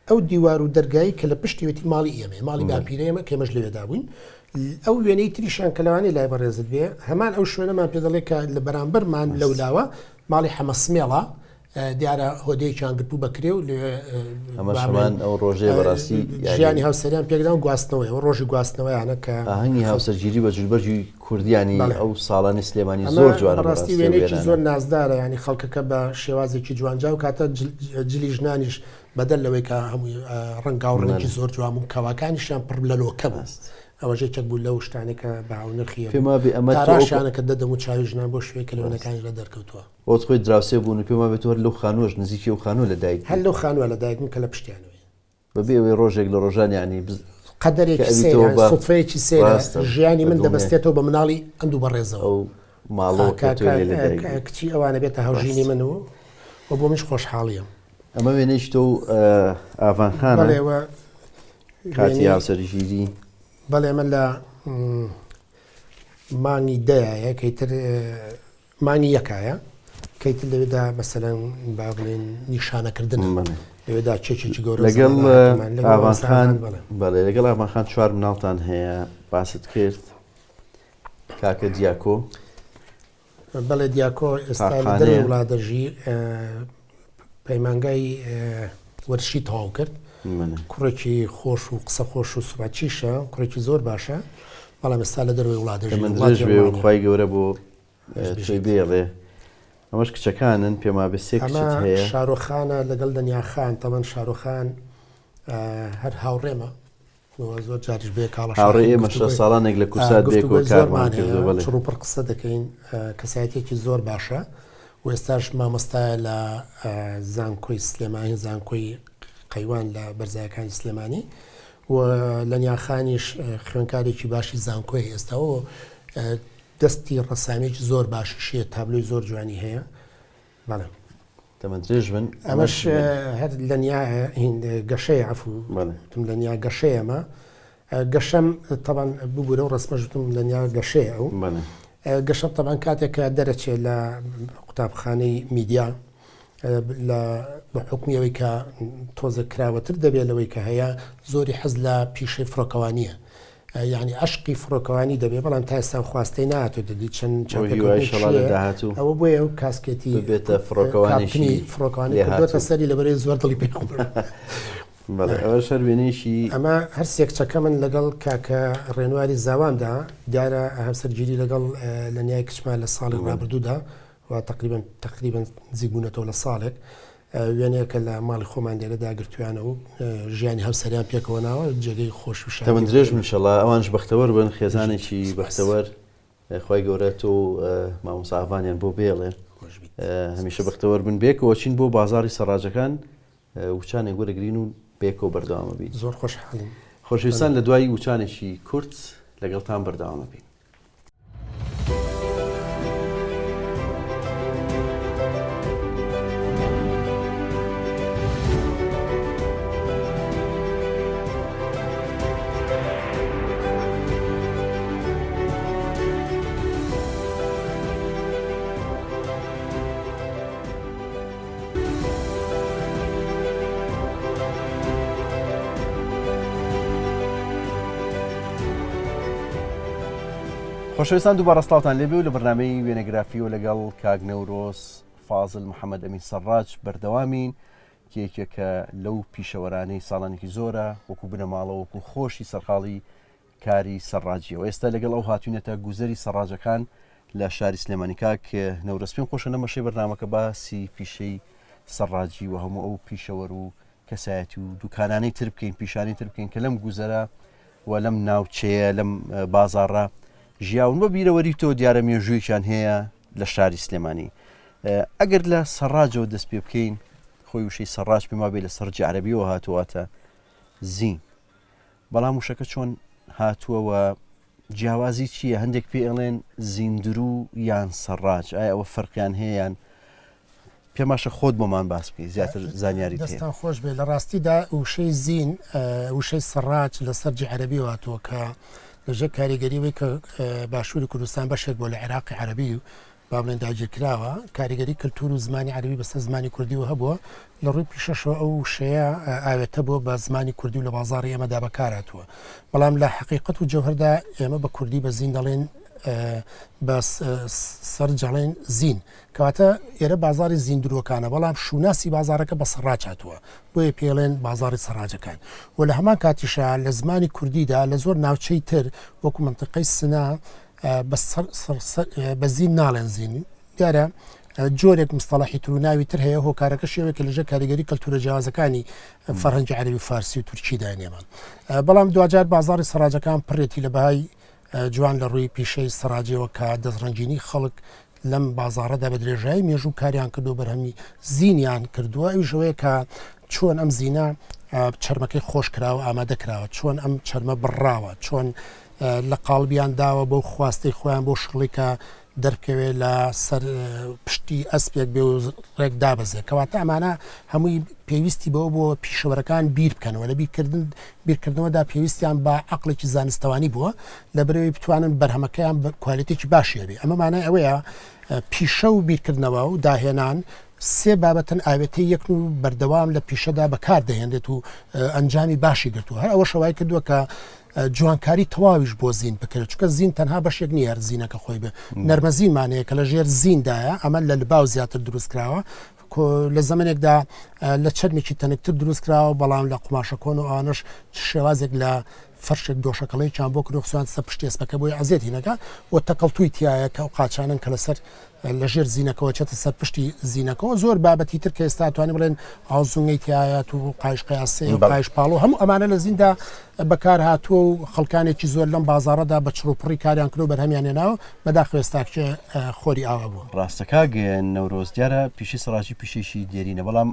ئەو دیوار و دەرگایی کە لە پشتیوەتی ماڵی ئێمە ماڵی باپیرە ئێمە کێمەش لەوێدا بووین ئەو وێنەی تریشان کەلەوانی لای بەڕێزت بێ هەمان ئەو شوێنەمان پێ دەڵێ کە لە بەرامبەرمان لەولاوە ماڵی حەمەسمێڵە دیارە هۆدەیەکیان گرتبوو بەکرێ و ئەمەشمان ئەو ڕۆژێ بەڕاستی ژیانی هاوسەریان پێکدان گواستنەوەی ئەو ڕۆژی گواستنەوەیانە کە ئاهەنگی هاوسەرگیری بە جلبەرجی کوردیانی ئەو ساڵانی سلێمانی زۆر جوانە ڕاستی وێنێکی زۆر نازدارە ینی خەڵکەکە بە شێوازێکی جوانجا و کاتە جلی ژنانیش بەدەل لەوەی کە هەمووی ڕەنگا و ڕەنگی زۆر جوان و کەواکانیشیان پڕ لە لۆکە بەست ئەوە ژێکێک بوو لەو شتانێکە باونرخیە پێما بێ ئەمە تاراشانەکە دەدەم و چاوی ژنان بۆ شوێ کەلەوەنەکانی لە دەرکەوتووە ئەوت خۆی دراوسێ بوون و پێما بێت لەو خانوۆش نزیکی و خانوو لە دایک هەر لەو خانووە لە دایکم کە لە پشتیانەوەی بەبێ ئەوەی ڕۆژێک لە ڕۆژان ینی قەدەرێکی سوفەیەکی سێرە ژیانی من دەبەستێتەوە بە مناڵی ئەندوو بەڕێزەوە ئەو ماڵەوە کچی ئەوانە بێتە هاوژینی من و بۆ منش خۆشحاڵیە ئەمە وێنەی تۆ ئاڤانخانە کاتی هاوسەرگیری بەڵێ من لە مانگی دایە کەیتر مانگی یەکایە کەیتر لەوێدا مەسەلەن با بڵێن نیشانەکردن لەوێدا چێکی گەورە لەگەڵ ئاڤانخان بەڵێ لەگەڵ ئاڤانخان 4 مناڵتان هەیە باست کرد کاکە دیاکۆ بەڵێ دیاکۆ ئێستا لە دەرێ وڵاتەژی پەیمانگای وەرشی تەواو کرد کوڕێکی خۆش و قسە خۆش و سوپاچیشە کوڕێکی زۆر باشە بەڵام ئێستا لە دەروی وڵاتەژی من درێژ بێ و خی گەورە بۆ توی بێڵێ ئەمەش کچەکانن پێما بە سێ کچت هەیە شارۆخانە لەگەڵ دنیاخان تەمەەن شارۆخان هەر هاوڕێمە زۆر جاریش بێ کاڵە هاوڕێ ئێمە 6 ساڵانێک لە کوسات بێکۆ کارمان کردو چڕوپڕ قسە دەکەین کەسایەتێکی زۆر باشە و ئێستاش مامۆستایە لە زانکۆی سلێمانی زانکۆی قەیوان لە بەرزایەکانی سلێمانی و لە نیاخانیش خوێنکارێکی باشی زانکۆی ئێستاەوە دەستی ڕەسامێکی زۆر باشیشیە تابلۆی زۆر جوانی هەیە بەڵێ تەمە درێژ بن ئەمەش هەر لە گەشەیە عفو لە نیا گەشەیەمە گەشەم تەبان ببوورە و ڕسمەژتم لە نیا گەشەیە ئەو گەشەم تەبان کاتێکە دەرەچێت لە قوتابخانەی میدیا بە حکمیەوەی کە تۆزە کراوەتر دەبێت لەوەی کە هەیە زۆری حەز لە پیشەی فڕۆکەوانیە یعنی عشقی فڕۆکەوانی دەبێت بەڵام تا ئێستا خواستەی ناتۆ دەدی چەند ئەوە بۆیە ئەو کاسکێتی بێتە فڕۆکەوانی فڕۆکەوانی کردوتە سەری لەبەرەی زۆر دڵی پێ ئەوە شەروێنێشی ئەمە هەر سێکچەکە من لەگەڵ کاکە ڕێنواری زاوامدا دیارە هەمسەرگیری لەگەڵ لە نیای کچمان لە ساڵی ڕابردوودا و تقریبا نزیکبوونەتەوە لە ساڵێک وێنەیەکە لە ماڵی خۆمان لێرە داگرتویانە و ژیانی هەوسەریان پێکەوە ناوە جێگەی خۆش و شادی من درێژ منشەڵا ئەوانش بەختەوەر بن خێزانێکی بەختەوەر خی گەورە و مامۆساڤانیان بۆ بێڵێ هەمیشە بەختەوەر بن بێکەوە چین بۆ بازاری سەراجەکان وچانێک وەرەگرین و بێکەوە بەردەوامە بین زۆر خۆشحاڵین خۆشویستان لە دوایی وچانێکی کورت لەگەڵتان بەردەوامە بین. خۆشەویستان دووبارە ڕستاوتان لێبێ و لە بەرنامەی وێنەگرافی و لەگەڵ کاک نەورۆس فازڵ محەممەد ئەمین سەڕاج بەردەوامین کێکێکە لەو پیشەوەرانەی ساڵانێکی زۆرە وەکو بنەماڵەوە وەکو خۆشی سەرقاڵی کاری سەرڕاجیەوە ئێستا لەگەڵ ئەو هاتوونێتە گوزەری سەرڕاجەکان لە شاری سلێمانی کاک نەورۆس پێم خۆشە نەمەشەی بەرنامەکە باسی پیشەی سەرڕاجی و هەموو ئەو پیشەوەر و کەسایەتی و دوکانانەی تر بکەین پیشانی تر بکەین کە لەم گوزەرە و لەم ناوچەیە لەم بازاڕە ژیاون بە بیرەوەری تۆ دیارە مێژووییان هەیە لە شاری سلێمانی ئەگەر لە سەرڕاجەوە دەست پێ بکەین خۆی وشەی سەرڕاج پێما بێ لە سەررجی عەرەبیەوە هاتوواتە زین بەڵام وشەکە چۆن هاتووەوە جیاوازی چییە هەندێک پێ ئەڵێن زیندرو یان سەرڕاج ئایا ئەوە فەرقیان هەیەیان پێماشە خۆت بۆمان باس بکەی زیاتر زانیاری دەستان خۆش بێ لە ڕاستیدا وشەی زین وشەی سەرڕاج لە سەررجی عەرەبیەوە هاتووە کە لەژێر کاریگەریەوەی کە باشووری کوردستان بەشێک بۆ لە عێراقی عەرەبی و با بڵێن داگیرکراوە کاریگەری کللتور و زمانی عربی بەسەر زمانی کوردی و هەبووە لە ڕووی پیشەشەوە ئەو شەیە ئاوێتە بۆ بە زمانی کوردی و لە بازاڕی ئێمەدا بەکارهاتووە بەڵام لە حقیقت و جەوهردا ئێمە بە کوردی بە زین دەڵێن بە سەرجەڵێن زین کەواتە ئێرە بازاری زیندرۆکانە بەڵام شوناسی بازارەکە بە سەرڕاج هاتووە بۆیە پێڵێن بازاری سەرڕاجەکان و لە هەمان کاتیشە لە زمانی کوردیدا لە زۆر ناوچەی تر وەکو منتقەی سنا بە زین ناڵێن زین دیارە جۆرێک مستەڵەحی تر و ناوی تر هەیە هۆکارەکە شێوەیە لەژێر کاریگەری کەلتورە جیاوازەکانی فەرهەنگی عەربی و فارسی و تورکی دانێمان بەڵام دوجار بازاری سەرڕاجەکان پڕێتی لە بەهای جوان لە ڕووی پیشەی سەرراجەوە کە دەستڕەنجینی خەڵک لەم بازارەدا بە درێژایی مێژوو کاریان کردو بەرهەمی زینیان کردووە ئەوژەوەیە کە چۆن ئەم زینە چەرمەکەی خۆش کراوە ئامادە کراوە چۆن ئەم چەرمە بڕاوە چۆن لە قاڵبیان داوە بۆ خواستەی خۆیان بۆ شغڵی کە دەرکەوێت لە سەر پشتی ئەسپێک بێ و ڕێک دابەزێ کەواتە ئەمانە هەمووی پێویستی بەوە بۆ پیشەوەرەکان بیر بکەنەوە لە بیرکردنەوەدا پێویستیان بە عقلێکی زانستەوانی بووە لە بەرەوەی بتوانن بەرهەمەکەیان کوالیتێکی باشیە بێ ئەمەمانە ئەوەیە پیشە و بیرکردنەوە و داهێنان سێ بابەتن ئاوێتی یەکن و بەردەوام لە پیشەدا بەکار دەهێنێت و ئەنجامی باشی گرتووە هەر ئەوە شەوای کردووە کە جوانکاری تەواویش بۆ زین بکرێت چکە زین تەنها بەشێک نیە هەر زینەکە خۆی بێ نەرمەزیمانەیە کە لە ژێر زیندایە ئەمە لە لباو زیاتر دروستکراوە لە زمانێکدا لە چەرمێکی تەنێکتر دروستکراوە بەڵام لە قماشە کۆن و ئانش شێوازێک لە فەرشێک دۆشەکەڵی چیان بۆ کرۆخسوان سە پشتێسپەکە بۆی عزیێتی نەکە و تەقەڵتوی تایە کە و قاچانن کە لەسەر لە ژێر زینەکەەوە چێتە سەر پشتی زینەکەەوە زۆر بابەتی تر کە ئێستا توانانی بڵێن ئازوونگەی تایەت و قایش قیاسێ و قایش پاڵۆ هەموو ئەمانە لە زیندا بەکار هاتووە و خەڵکانێکی زۆر لەم بازارەدا بە چڕوپڕی کاریان کرد و بەرهەمیان هێناوە بەداخەوە ئێستاکچە خۆری ئاوا بووە ڕاستەکە نەورۆز دیارە پیشی سەڕاجی پیشێکی دیێرینە بەڵام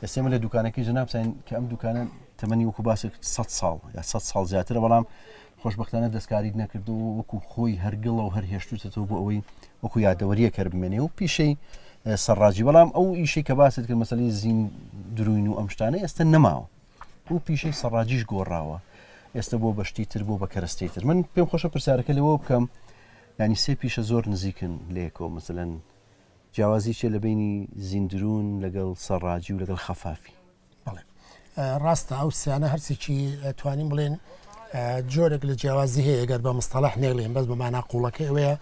ئێستێمە لە دوکانەکەی ژەنابسین کە ئەم دوکانە تەمەنی وەکو باسێک 100 ساڵ یا 100 ساڵ زیاترە بەڵام خۆشبەختانە دەستکاری نەکرد و وەکو خۆی هەرگڵە و هەر هێشتوتەوە بۆ ئەوەی وەکو یادەوەریە کە بمێنێ و پیشەی سەرڕاجی بەڵام ئەو ئیشەی کە باست کرد مەسەلەی زین دروین و ئەم شتانە ئێستا نەماوە و پیشەی سەرڕاجیش گۆڕاوە ئێستا بۆ بەشتی تر بۆ بە کەرەستەی تر من پێم خۆشە پرسیارەکە لەوە بکەم ینی سێ پیشە زۆر نزیکن لێکەوە مەسەلەن جیاوازی چێ لە بینی زیندرون لەگەڵ سەرڕاجی و لەگەڵ خەفافی بەڵێ ڕاستە ئەو سیانە هەرسێکی توانین بڵێن جۆرێک لە جیاوازی هەیە گەر بە مستەڵح نێڵێن بەس بەمانە قوڵەکە ئەوەیە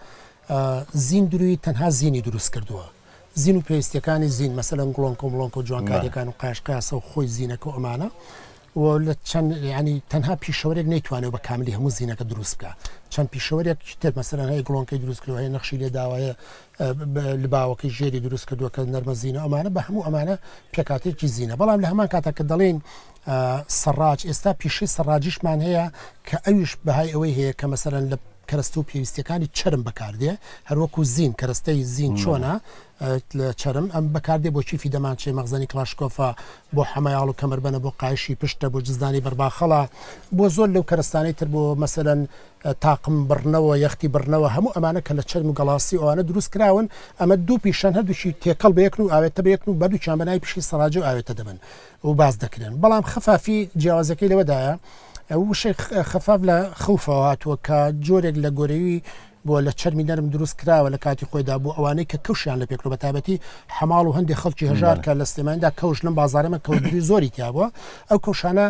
زیندروی تەنها زینی دروست کردووە زین و پێویستەکانی زین مەسەلەن گڵۆنکۆ مڵۆنکە و جوانکاریەکان و قاشقاسە و خۆی زینەکە و ئەمانە و لە چەند ینی تەنها پیشەوەرێک نەیتوانێت بە کاملی هەموو زینەکە دروست بکە چەند پیشەوەرێک تر مەسەلەن هەیە گڵۆنکەی دروست کردو هەیە نەخشی لێ داوایە لە باوەکەی ژێری دروست کردووە کە نەرمە زینە ئەمانە بە هەموو ئەمانە پێکاتێکی زینە بەڵام لە هەمان کاتە کە دەڵێن سەرڕاج ئێستا پیشەی سەرڕاجیشمان هەیە کە ئەویش بەهای ئەوەی هەیە کە مەسەلەن لە کەرەستە و پێویستەکانی چرم بەکاردێ هەروەکو زین کەرەستەی زین چۆنە لە چرم ئەم بەکاردێ بۆ چیفی دەمانچێ مەغزانی کلاشکۆفە بۆ حەمایاڵ و کەمەربەنە بۆ قایشی پشتە بۆ جزدانی بەرباخەڵە بۆ زۆر لەو کەرستانەی تر بۆ مەسەلەن تاقم بڕنەوە یەختی بڕنەوە هەموو ئەمانە کە لە چرم و گەڵاسی ئەوانە دروست کراون ئەمە دوو پیشەن هەردووشی تێکەڵ بەیەکن و ئاوێتە بەیەکن و بەدوو چامبەنای پیشی سەڕاجە و ئاوێتە دەبن و باز دەکرێن بەڵام خەفافی جیاوازەکەی لەوەدایە وشەی خەفاف لە خەوفەوە هاتووە کە جۆرێک لە گۆرەوی بۆ لە چەرمی نەرم دروست کراوە لە کاتی خۆیدا بۆ ئەوانەی کە کەوشیان لە پێکرۆ بەتابەتی حەماڵ و هەندێک خەڵکی هەژار کە لە سلێمانیدا کەوش لەم بازارەمە کەوتری زۆری تیابووە ئەو کەوشانە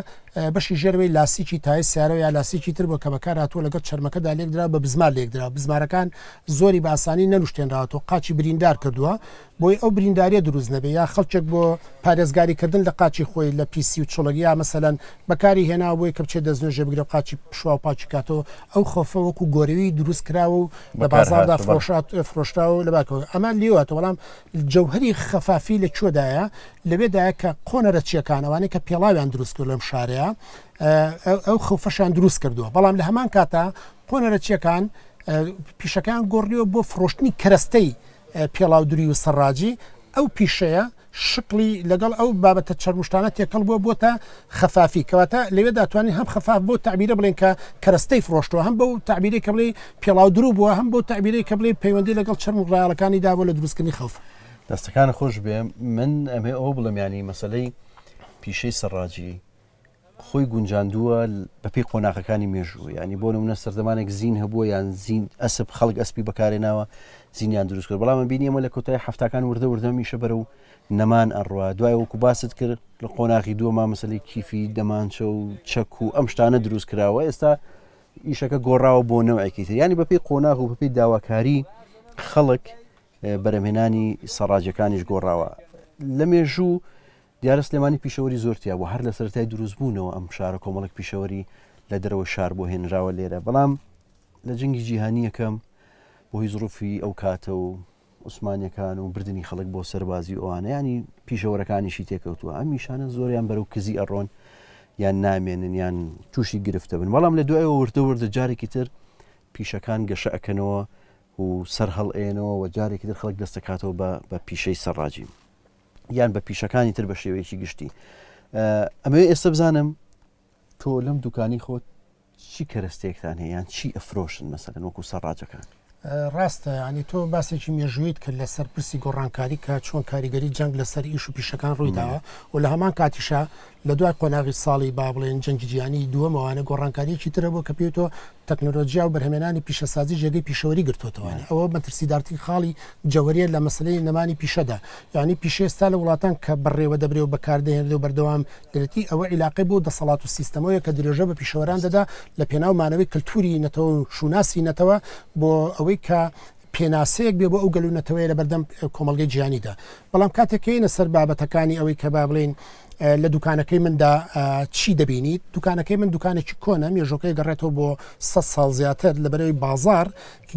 بەشی ژێرەوەی لاسیکی تای سیارەوە یا لاسیکی تر بۆ کە بەکار هاتووە لەگەڵ چەرمەکەدا لێکدرا بە بزمار لێکدرا بزمارەکان زۆری بە ئاسانی نەنوشتێنراوەوە قاچی بریندار کردووە بۆی ئەو برینداریە دروست نەبێ یا خەڵکێک بۆ پارێزگاریکردن لە قاچی خۆی لە پیسی و چڵگیا مەسەلەن بەکاری هێنا بۆی کە بچێت دەستنوێژە بگرە قاچی پشوا و پاچی کاتەوە ئەو خۆفە وەکو گۆرەوی دروست کراوە و لە بازاردا فرۆشراوە لە باکەوە ئەمان لێواتە بەڵام جەوهری خەفافی لە کوێدایە لەوێدایە کە قۆنەرەچیەکان ئەوانەی کە پێڵاویان دروست کرد لەم شارەیە ئەو خەوفەشان دروست کردووە بەڵام لە هەمان کاتە قۆنەرەچیەکان پیشەکان گۆڕیەوە بۆ فرۆشتنی کەرەستەی پێڵاودری و سەرڕاجی ئەو پیشەیە شکلی لەگەڵ ئەو بابەتە چەرمشتانە تێکەڵ بووە بۆتە خەفافی کەواتە لەوێ داتوانین هەم خەفاف بۆ تعبیرە بڵێن کە کەرەستەی فرۆشتەوە هەم بۆ تعبیری کە بڵێ پێڵاودرو بووە هەم بۆ تعبیری کە بڵێ پەیوەندی لەگەڵ چەرم و ڕایەڵەکانی دابوو لە دروستکردنی خەوف دەستەکان خۆش بێ من ئەمێ ئەوە بڵم ینی مەسەلەی پیشەی سەرڕاجی خۆی گونجاندووە بەپی قۆناغەکانی مێژوو ینی بۆ نمونە سەردەمانێک زین هەبووە یان زین ئەسب خەڵک ئەسپی بەکارێناوە زینیان دروست کرد بەڵام بینی ئەمە لە کۆتای هەفتاکان وردە میشە بەرە و نەمان ئەڕوا دوای وەکو باست کرد لە قۆناغی دووەما مەسەلەی کیفی دەمانچە و چەک و ئەم شتانە دروست کراوە ئێستا ئیشەکە گۆڕاوە بۆ نەوەیەکی تر ینی بەپێی قۆناغ و بەپێی داواکاری خەڵک بەرەمهێنانی سەڕاجەکانیش گۆڕاوە لە مێژوو دیارە سلێمانی پیشەوەری زۆرتیا بوو هەر لە سەرەتای دروستبوونەوە ئەم شارە کۆمەڵک پیشەوەری لە دەرەوە شار بۆ هێنراوە لێرە بەڵام لە جەنگی جیهانی یەکەم بۆ هی زروفی ئەو کاتە و عوسمانیەکان و بردننی خەڵک بۆ سەربازی ئەوانە ینی پیشەوەرەکانیشی تێکەوتووە ئەم میشانە زۆریان بەرەو کزی ئەڕۆن یان نامێنن یان تووشی گرفتە بن بەڵام لە دوایەوە وردە جارێکی تر پیشەکان گەشە ئەکەنەوە و سەر هەڵئێنەوە و جارێکی تر خەڵک دەستەکاتەوە بە پیشەی سەرڕاجی یان بە پیشەکانی تر بە شێوەیەکی گشتی ئەمەوێ ئێستا بزانم تۆ لەم دوکانی خۆت چی کەرەستەیەکتان هەیە یان چی ئەفرۆشن مەسەلەن وەکو سەرڕاجەکان ڕاستە ینی تۆ باسێکی مێژوویت کرد لەسەر پرسی گۆڕانکاری کە چۆن کاریگەری جەنگ لەسەر ئیش و پیشەکان ڕوویداوە و لە هەمان کاتیشە لە دوای قۆناغی ساڵی با بڵێن جەنگی جیهانی دووەمەوانە گۆڕانکاریەکی ترە بۆ کە پێوتۆ تەکنۆلۆژیا و بەرهەمێنانی پیشەسازی ژێگەی پیشەوەری گرتوتەوەوانە ئەوە مەترسیدارتی خاڵی جەوەریە لە مەسلەی نەمانی پیشەدا یعنی پیشێستا لە وڵاتان کە بڕێوە دەبرێ و بەکاردێنێت و بەردەوام دەرەتی ئەوە عیلاقی بۆ دەسەڵات و سیستەمەوەیە کە درێژە بە پیشەوەران دەدا لە پێناو مانەوەی کللتوری نەتەوە و شوناسی نەتەوە بۆ ئەوەی کە پێناسەیەک بێ بۆ ئەو گەلوونەتەوەی لە بەردەم کۆمەڵگەی جیهانیدا بەڵام کاتێکینە سەر بابەتەکانی ئەوەی کە با بڵێن لە دوکانەکەی مندا چی دەبینیت دوکانەکەی من دوکانێکی کۆنە مێژۆکەی گەڕێتەوە بۆ 100 ساڵ زیاتر لە بەرەوەی بازار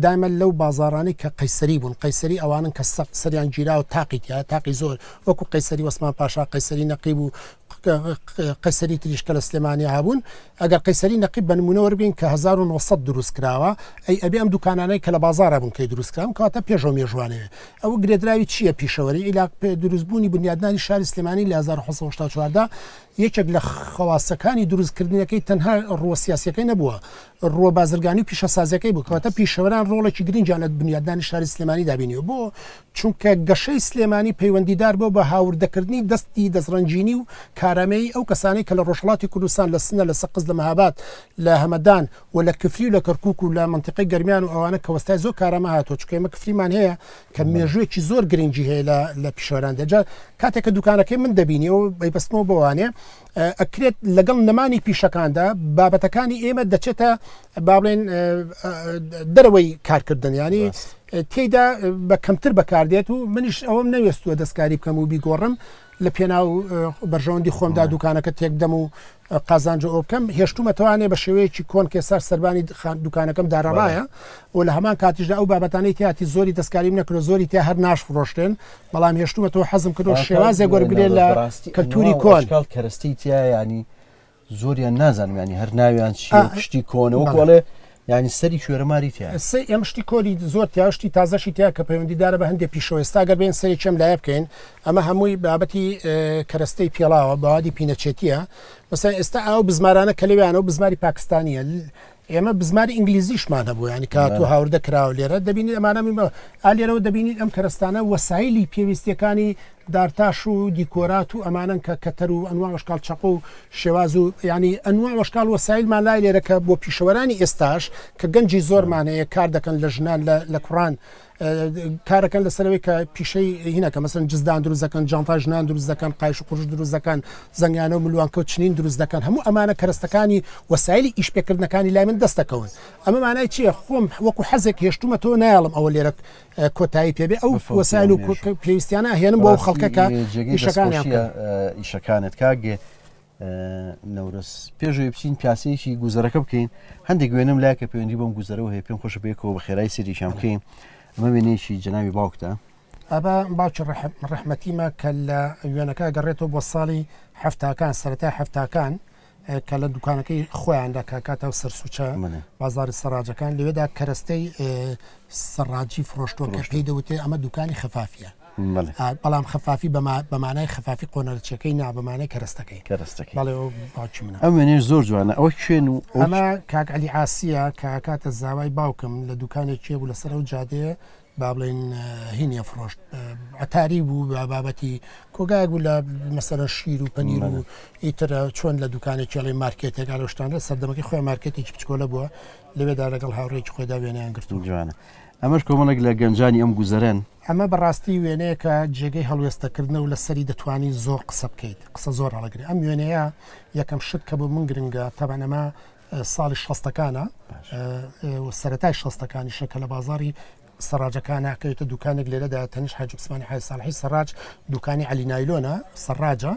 دایمە لەو بازارانی کە قەیسەری بوون قەیسەری ئەوانن کە سەریان گیرا و تاقیتیا تاقی زۆر وەکو قەیسەری وەسمان پاشا قەیسەری نەقیب و قەیسەری تریشکە لە سلێمانی هابوون ئەگەر قەیسەری نەقیب بە نمونەوە بین کە 1900 دروست کراوە ئەبێ ئەم دوکانانەی کە لە بازارە بوون کەی دروست کرام کاتە پێشەوە مێژوانەیە ئەوە گرێدراوی چییە پیشەوەری عیلاق دروستبوونی بنیادنانی شاری سلێمانی لە 1970 یەکێک لە خەواسەکانی دروستکردنەکەی تەنها ڕووە سیاسیەکەی نەبووە ڕووە بازرگانی و پیشەسازیەکەی بوو کەواتە پیشەوەران ڕۆڵێکی گرنگیان لە بنیادنانی شاری سلێمانی دابینیوە بۆ چونکە گەشەی سلێمانی پەیوەندیدار بۆ بە هاوردەکردنی دەستی دەستڕەنجینی و کارامەیی ئەو کەسانی کە لە ڕۆژهەڵاتی کوردستان لە سنە لە سەقز لە مەهاباد لە هەمەدان و لە کفری و لە کەرکووک و لە منتیقی گەرمیان و ئەوانە کە وەستای زۆر کارامە هاتۆ چکە ئێمە کفریمان هەیە کە مێژوویەکی زۆر گرنگی هەیە لە پیشەوەران دەجا کاتێک کە دوکانەکەی من دەبینیەوە بەیبەستمەوە بۆوانێ ئەکرێت لەگەڵ نەمانی پیشەکاندا بابەتەکانی ئێمە دەچێتە با بڵێن دەرەوەی کارکردن ینی تێیدا بە کەمتر بەکاردێت و منیش ئەوەم نەوێستووە دەستکاری بکەم و بیگۆڕم لە پێناو بەرژەوەندی خۆمدا دوکانەکە تێکدەم و قازانجە ئەو بکەم هێشتومەتەوانێ بە شێوەیەکی کۆن کێسار سەربانی دوکانەکەم داڕایە و لە هەمان کاتیشدا ئەو بابەتانەی تیاتی زۆری دەستکاریم نەکرۆ زۆری تیا هەر ناش فڕۆشتێن بەڵام هێشتومەتەوە حەزم کردو شێوازێک وەرگێ لە کەلتوری کۆن کەرەستی تیا ینی زۆریان نازانم ینی هەر ناویان شتی کۆنەوە کۆڵێ ینی سەری کوێرەماری تیا ئەم شتی کۆری زۆر تیاشتی تازەشی تیا کە پەیوەندیدارە بە هەندێک پیشەوەستا گەر بێن سەری چەم لایە بکەین ئەمە هەمووی بابەتی کەرەستەی پێڵاوە بەوادی پینەچێتیە مەسەن ئێستا ئەو بزمارانە کە لەویانە و بزماری پاکستانیە ئێمە بزماری ئینگلیزیشمان هەبوو ینی کاتۆ هاوردە کراوە لێرە دەبینیت ئەمانە ئالێرەوە دەبینیت ئەم کەرستانە وەسایلی پێویستیەکانی دارتاش و دیکۆرات و ئەمانن کە کەتەر و ئەنوا وەشکال چەق و شێواز و ینی ئەنوا وەشکال وەسایلمان لای لێرەکە بۆ پیشەوەرانی ئێستاش کە گەنجی زۆرمانەیە کار دەکەن لە ژنان لە کوڕان کارەکەن لەسەرەوەی کە پیشەی هینەکە مەسن جزدان دروست دەکەن جانتا ژنان دروست دەکەن قایش و قوڕش دروست دەکەن زەنگانە و ملوانکە چنین دروست دەکەن هەموو ئەمانە کەرەستەکانی وەسایلی ئیشپێکردنەکانی لای من دەست دەکەون ئەمە مانای چییە خۆم وەکو حەزێک هێشتومەتەوە نایڵم ئەوە لێرە کۆتایی پێبێ ئەو وەسایل و پێویستیانە هێنم بۆ خەڵکەکە ئیشەکانت کاگێ نەورس پێشوی بچین پیاسەیەکی گوزەرەکە بکەین هەندێک وێنم لای کە پەیوەندی بۆم گوزەرەوە هەیە پێم خۆشە بێکەوە بە خێرای سەریشان بکەین ئەمە وێنەیەکی جەناوی باوکتە ئەبا باوکی ڕەحمەتیمە کە لە وێنەکە گەڕێتەوە بۆ ساڵی هەفتاکان سەرەتای هەفتاکان کە لە دوکانەکەی خۆیاندا کاکاتە و سەرسوچە بازاری سەراجەکان لەوێدا کەرەستەی سەراجی فرۆشتۆ کە پێی دەوتێ ئەمە دوکانی خەفافیە بەڵام خەفافی بەمانای خەفافی قۆنەرچەکەی نا بەمانای کەرەستەکەی بەڵێ باوکی منە ئەم وێنەش زۆر جوانە ئەوە کوێن و ئەمە کاک عەلی عاسیە کە کاتە زاوای باوکم لە دوکانێکی بوو لەسەر ئەو جادەیە با بڵێن هینیە فرۆشت ئەتاری بوو بە بابەتی کۆگایەک بوو لە مەسەرە شیر و پەنیر و ئیترە چۆن لە دوکانێکی لەی مارکێتێک ئالۆشتانە سەردەمەکەی خۆی مارکێتێکی بچکۆلە بووە لەوێدا لەگەڵ هاوڕێکی خۆیدا وێنیان گرتو جوانە ئەمەش کۆمەڵێک لە گەنجانی ئەم گوزەرەن. ئەمە بەڕاستی وێنەیە کە جێگەی هەڵوێستەکردنە و لە سەری دەتوانی زۆر قسە بکەیت، قسە زۆر هەڵەگری. ئەم وێنەیە یەکەم شت کە بۆ من گرنگە تەبەنەمە ساڵی 60ەکانە سەرەتای 60ەکانی شەکە لە بازاری سەراجەکانە کەوتە دوکانێک لێرەدا تەنیش حاج عوسمانی حای ساڵحی سەراج دوکانی عەلی نایلۆنە سەراجە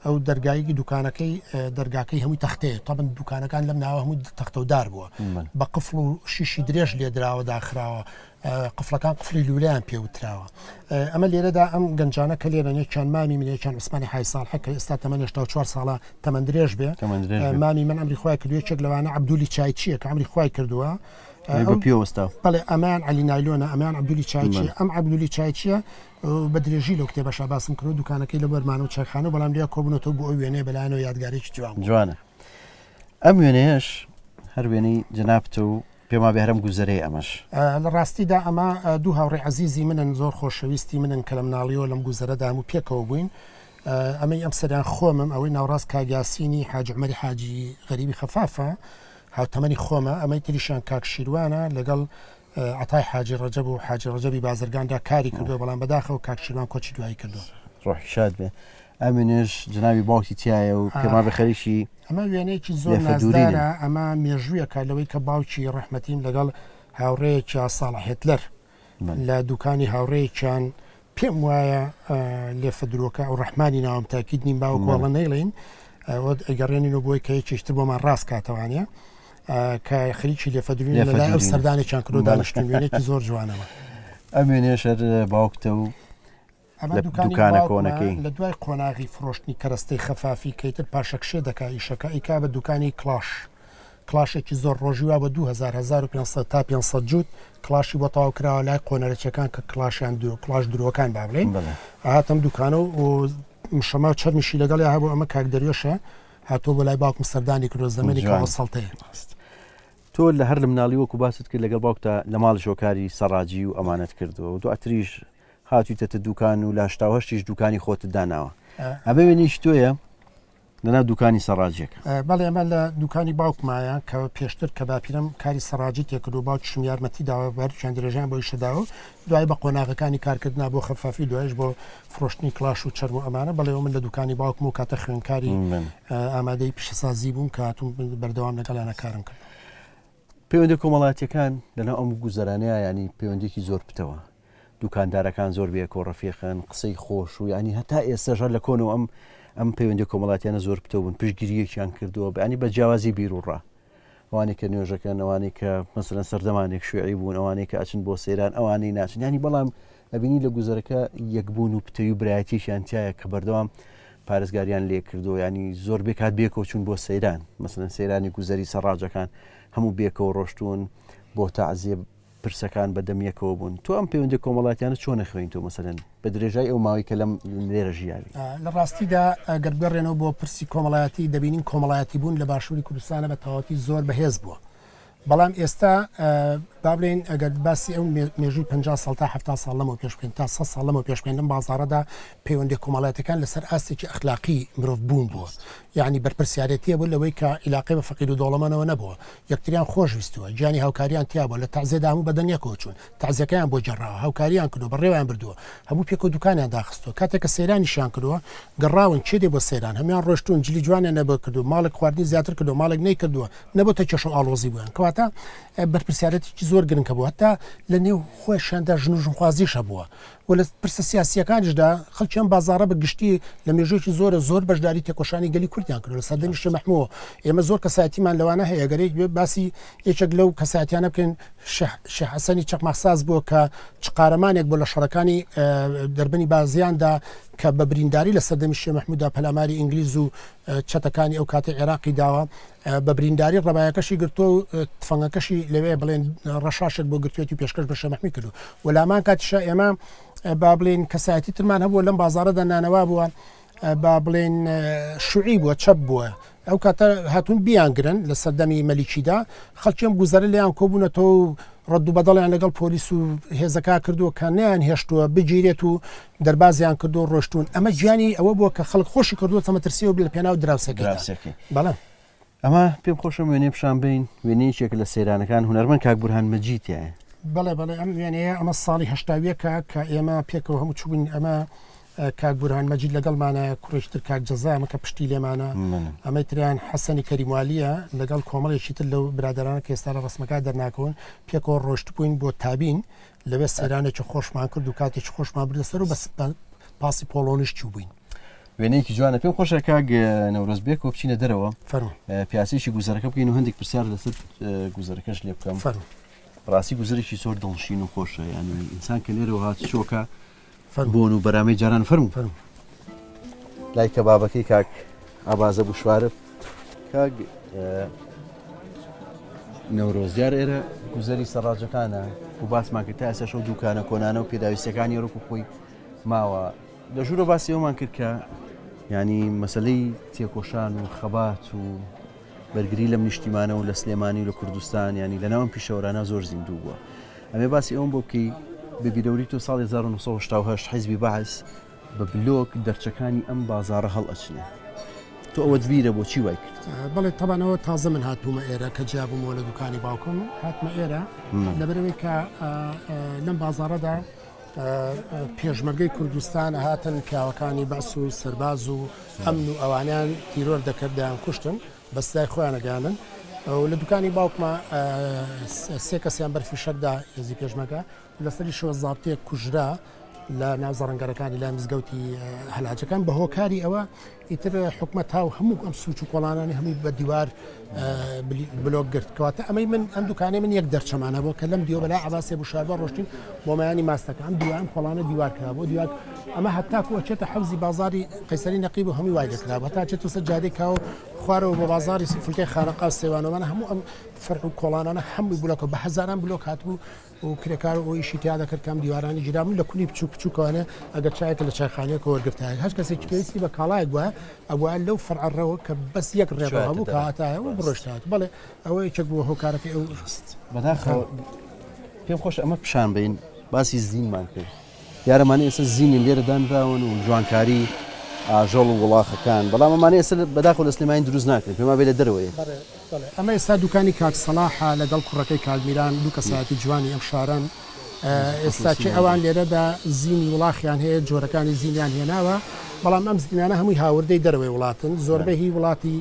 ئەو دەرگایەکی دوکانەکەی دەرگاکەی هەمووی تەختەیە تابن دوکانەکان لەم ناوە هەموو تەختەودار بووە بە قفڵ و شیشی درێژ لێدراوە داخراوە قفلەکان قفلی لولایان پێوتراوە. ئەمە لێرەدا ئەم گەنجانە کە لێرەنێک چیان مامی منێکیان عوسمانی حای ساڵحە کە ئێستا تەمەنێ 4 ساڵە تەمەن درێژ بێ مامی من ئەمری خوای کردووە یەکێک لەوانە عەبدولی چایچیە کە ئەمری خوای کردووە پێوەستا بەڵێ ئەمان عەلی نایلۆنە ئەمان عەبدولی چایچیە ئەم عەبدولی چایچیە بە درێژی لەو کتێبەشە باسم کرد دوکانەکەی لە بەرمانە و چایخانە بەڵام لێ کۆبنەوە بۆ ئەو وێنەیە بەلایەنەوە یادگارێکی جوانە. ئەم وێنەیەش هەر وێنەی جەنابتە و پێما بێرەم گوزەرەی ئەمەش لە ڕاستیدا ئەمە دوو هاوڕێ عەزیزی منن زۆر خۆشەویستی منن کە لە مناڵیەوە لەم گوزەرەدا هەموو پێکەوە بووین. ئەمەی ئەم سەریان خۆمم ئەوەی ناوڕاست کاگیاسینی حاج عومەری حاجی غەریبی خەفافە هاوتەمەنی خۆمە ئەمەی تریشان کاک شیروانە لەگەڵ عەتای حاجی ڕەجەب و حاجی ڕەجەبی بازرگاندا کاری کردو بەڵام بەداخەوە کاک شیروان کۆچی دوایی کردو. ڕۆحی شاد بێ. ئەمێنش جناوی باوکی تایە و پێما بەخەریشی ئەمە وێنەیەکی زۆر نازدارە ئەمە مێژوویەکە لەوەی کە باوکی ڕەحمەتیم لەگەڵ هاوڕەیەکی ساڵح هێتلەر لە دوکانی هاوڕەیەکیان پێم وایە لێفە درۆکە و ڕەحمانی ناوم تاکید نیم باوکۆڵە نەیڵین ئەگەڕێنین و بۆی کە یەکێشتر بۆمان ڕاست کاتەوانە کە خەریکی لێفەدرین لەلای ئەو سەردانێکیان کرۆ دانیشتن وێنێکی زۆر جوانەوە. ئەم وێنێشەر باوکتە و دوکانە کۆنەکەی لە دوای قۆناغی فرۆشتنی کەرەستەی خەفافی کەیتر پاشەکشێ دەکا ئیشەکە ئیکا بە دوکانی کلاشێکی زۆر ڕۆژیوا بە 2500 تا 500 جووت کلاشی بۆ تاو کراوە لای قۆنەرەچەکان کە کلاشیان کلاش درۆکان با بڵێن هاتم دوکانە و مشەما و چەرمیشی لەگەڵی هەبوو ئەمە کاک دەریۆشە هاتۆ بۆ لای باوکم سەردانی کرۆ زەمەنی کاوە سەڵتەیە. تۆ لە هەر لە مناڵی وەکو باست کرد لەگەڵ باوکتە لە ماڵ شۆکاری سەڕاجی و ئەمانەت کردەوە و دواتریش هاتوویتە دوکان و لە 1970 دوکانی خۆت داناوە ئەبێ وێنیش تۆیە لەنا دوکانی سەڕاجێک. بەڵێ ئەمە لە دوکانی باوکمایە کە پێشتر کە باپیرم کاری سەڕاجی تێکرد و باوکیشم یارمەتی داوە بەرچیان درێژیان بۆ ئیشەداوە دوای بە قۆناغەکانی کارکردنا بۆ خەفافی دوایش بۆ فرۆشتنی کلاش و چەرم و ئەمانە بەڵێ من لە دوکانی باوکم و کاتە خوێنکاری ئامادەی پیشەسازی بووم کە هاتووم بەردەوام لەگەڵیانە کارم کرد. پەیوەندی کۆمەڵاتیەکان لەناو ئەم گوزەرانەیە ینی پەیوەندێکی زۆر پتەوە دوکاندارەکان زۆر بێکۆ ڕەفیقن قسەی خۆش و ینی هەتا ئێستاژە لە کۆنەوە ئەم پەیوەندی کۆمەڵاتیانە زۆر پتەوبوون پشتگیریەکیان کردووە بەینی بە جیاوازی بیرروڕا ئەوانێک کە نوێژەکەن ئەوانەی کە مەسەلەن سەردەمانێک شوێعی بوون ئەوانەی کە ئەچن بۆ سەیران ئەوانەی ناچن ینی بەڵام ئەبینی لە گوزەرەکە یەکبوون و پتەوی و برایەتیشیان تایە کە بەردەوام پارێزگاریان لێ کردو ینی زۆر بێکات بێکەوە چوون بۆ سەیران مەسەلەن سەیرانی گوزەری سەڕاجەکان هەموو بێکەوە ڕۆشتون بۆ تەعزیە پرسەکان بەدەم یەکەوە بوون. تۆ ئەم پەیوەندی کۆمەڵاتیانە چۆن نەخوێن تۆ مەسەلەن بە درێژای ئەو ماوەی کە لەم لێرە ژیاوی لە ڕاستیدا ئەگەر بگەڕێنەوە بۆ پرسی کۆمەڵایەتی دەبینین کۆمەڵایەتی بوون لە باشووری کوردستانە بە تەواوەتی زۆر بەهێز بووە بەڵام ئێستا با بڵێن ئەگەر باسی ئەو مێژووی 50 ساڵ تا 70 ساڵ لەمەوە پێش بکەین تا 100 ساڵ لەمەوە پێش بکەین لەم بازاڕەدا پەیوەندی کۆمەڵایەتەکان لەسەر ئاستێکی ئەخلاقی مرۆڤ بوون بووە یعنی بەرپرسیارەتیە بوو لەوەی کە عیلاقەی بە فەقیر و دەوڵەمەندەوە نەبووە یەکتریان خۆشویستووە گیانی هاوکاریان تیا بووە لە تەعزیەدا هەموو بەدەنیەکەوە چوون تەعزیەکەیان بۆ جێڕاوە هاوکاریان کردو بەڕێوەیان بردووە هەموو پێک و دوکانیان داخستووە کاتێک کە سەیرانیشیان کردووە گەڕاون چێ دێ بۆ سەیران هەمیان ڕۆشتون جلی جوانیان نەبوو کردو ماڵێک خواردنی زیاتر کردو ماڵێک نەیکردووە نەبووتە کێشە و ئاڵۆزی بوویان کەواتە بەرپرسیارەتێکی زۆر گرنگە بوو هەتا لە نێو خۆشیاندا ژن و ژنخوازیشە بووە و لە پرسە سیاسیەکانیشدا خەڵکیان بازاڕە بە گشتی لە مێژوویەکی زۆر بەشداری تێکۆشانی گەلی کوردیان کرد لە سەردەمی شێخ مەحموود ئێمە زۆر کەسایەتیمان لەوانە هەیە گەرەی باسی یەکێک لەو کەسایەتیانە بکەین شێخ حەسەنی چەقمەخساز بووە کە چقارەمانێک بۆ لە شەڕەکانی دەربەنی بازیاندا کە بە برینداری لە سەردەمی شێخ مەحمووددا پەلاماری ئینگلیز و چەتەکانی ئەو کاتی عێراقی داوە بە برینداری ڕەبایەکەشی گرتۆ و تفەنگەکەشی لەوێ بڵێن ڕەشاشێک بۆ گرتوێتی پێشکەش بە شێخ مەحموود کردو و لامان کاتیشە ئێمە با بڵێن کەسایەتی ترمان هەبووە لەم بازاڕەدا نانەوا بووە با بڵێن شوعی بووە چەپ بووە ئەو کاتە هاتوون بیانگرن لە سەردەمی مەلیکیدا خەڵکیان گوزەرە لێیان کۆبوونەتەوە ڕەد و بەدەڵیان لەگەڵ پۆلیس و هێزەکە کردووە کە نیان هێشتووە بگیرێت و دەربازیان کردو ڕۆشتون ئەمە گیانی ئەوە بووە کە خەڵک خۆشی کردووە چەمەترسیەوە لە پێناو دراوسەکەی بەڵێ ئەمە پێم خۆشم وێنێ پیشان بین وێنەیەکێک لە سەیرانەکان هونەرمەند کاک بورهان مەجیدیە بەڵێ بەڵێ ئەم وێنەیە ئەمە ساڵی هەشتاویەکە کە ئێمە پێکەوە هەموو چوبووین ئەمە کاک بورهان مەجید لەگەڵمانە کوڕێشتر کاک جەزامە کە پشتی لێمانە ئەمەی تریان حەسەنی کەریموالیە لەگەڵ کۆمەڵێکی تر لەو برادرانە کە ئێستا لە ڕسمەکە دەرناکەون پێکەوە ڕۆشت بووین بۆ تابین لەوێ سەیرانێکی خۆشمان کرد و کاتێکی خۆشمان بردەسەر و بەس پاسی پۆلۆنیش چوو بووین. وێنەیەکی جوانە پێم خۆشە کاک نەورۆزبێکەوە بچینە دەرەوە پیاسێکی گوزەرەکە بکەین و هەندێک پرسیار لەسەر گوزەرەکەش لێ بکەم. ڕاستی گوزەرێکی زۆر دڵشین و خۆشە یعنی ئینسان کە لێرەوە هات چۆکە بۆن و بەرامەی جاران فەرمو لای کەبابەکەی کاک ئابازە بوشوارە کاک نەورۆز دیار ئێرە گوزەری سەڕاجەکانە و باسمان کرد تا ئێستا شەو دوکانە کۆنانە و پێداویستەکانی ڕوک و خۆی ماوە لە ژوورە باسی ئەومان کرد کە ینی مەسلەی تێکۆشان و خەبات و بەرگری لەم نیشتیمانە و لە سلێمانی و لە کوردستان ینی لە ناوم پیشەوەرانە زۆر زیندوو بووە ئەمێ باسی ئەوم بۆ بکەی بەبیرەوری تۆ ساڵی 1970 حیزبی بەعس بە بلۆک دەرچەکانی ئەم بازاڕە هەڵ ئەچنێ تۆ ئەوەت بیرە بۆ چی وای کرد؟ بەڵێ تەبانەوە تازە من هاتوومە ئێرە کە جیابوومەوە لە دوکانی باوکم هاتمە ئێرە لەبەرەوەی کە لەم بازاڕەدا پێشمەرگەی کوردستان هاتن پیاوەکانی بەس و سەرباز و ئەمن و ئەوانیان تیرۆر دەکردیان کوشتن بەستای خۆیانەگانن و لە دوکانی باوکمە سێ کەسیان بەرفی شەکدا هێزی پێشمەکە لەسەری شۆ زابطەیەک کوژرا لە ناو زەڕەنگەرەکانی لای مزگەوتی هەلاجەکان بە هۆکاری ئەوە ئیتر حکومەت هاو هەموو ئەم سوچ و کۆڵانانی هەمووی بە دیوار بلۆک گرت کەواتە ئەمەی من ئەم دوکانەی من یەک دەرچەمانە بۆ کە لەم دیوە بەلا عەباسێ بوشاربە ڕۆشتین بۆ مایانی ماستەکە ئەم دیوان کۆڵانە دیوار کرا بۆ دیوار ئەمە هەتاکو چێتە حەوزی بازاری قەیسەری نەقیب و هەمووی وای دەکرا هەتا چێتە سەجادەی کاو خوارەوە بۆ بازاری فولکەی خانەقا سێوانەوەمانە هەموو ئەم فەرق و کۆڵانانە هەمووی بلۆکە بە هەزاران بلۆک هاتبوو و کرێکار و ئەویشی تیا دەکرد کەم دیوارانی جرا من لە کولی بچوو بچووکەوانە ئەگەر چایەکە لە چایخانەیەکە وەرگرتای هەر کەسێکی پێویستی بە کاڵایەک وایە ئەوە لەو فەرعەڕەوە کە بەس یەک ڕێبە هەبوو کەهاتایەوە بڕۆشتات بەڵێ ئەوەی چەک بووە هۆکارەکەی ئەو بەداخەوە پێم خۆش ئەمە پیشان بین باسی زینمان کرد یارەمانە ئێستا زینی لێرە دانراون و جوانکاری ئاژەڵ و وڵاخەکان بەڵام ئەمانە ئێستا بەداخەوە لە سلێمانی دروست ناکرێت پێما بێ لە دەرەوەیە ئەمە ئێستا دوکانی کاک سەلاحە لەگەڵ کوڕەکەی کاکمیران دوو کەسایەتی جوانی ئەم شاران ئێستا چێ ئەوان لێرەدا زینی وڵاخیان هەیە جۆرەکانی زینیان هێناوە بەڵام ئەم زینانە هەمووی هاوردەی دەرەوەی وڵاتن زۆربەی هی وڵاتی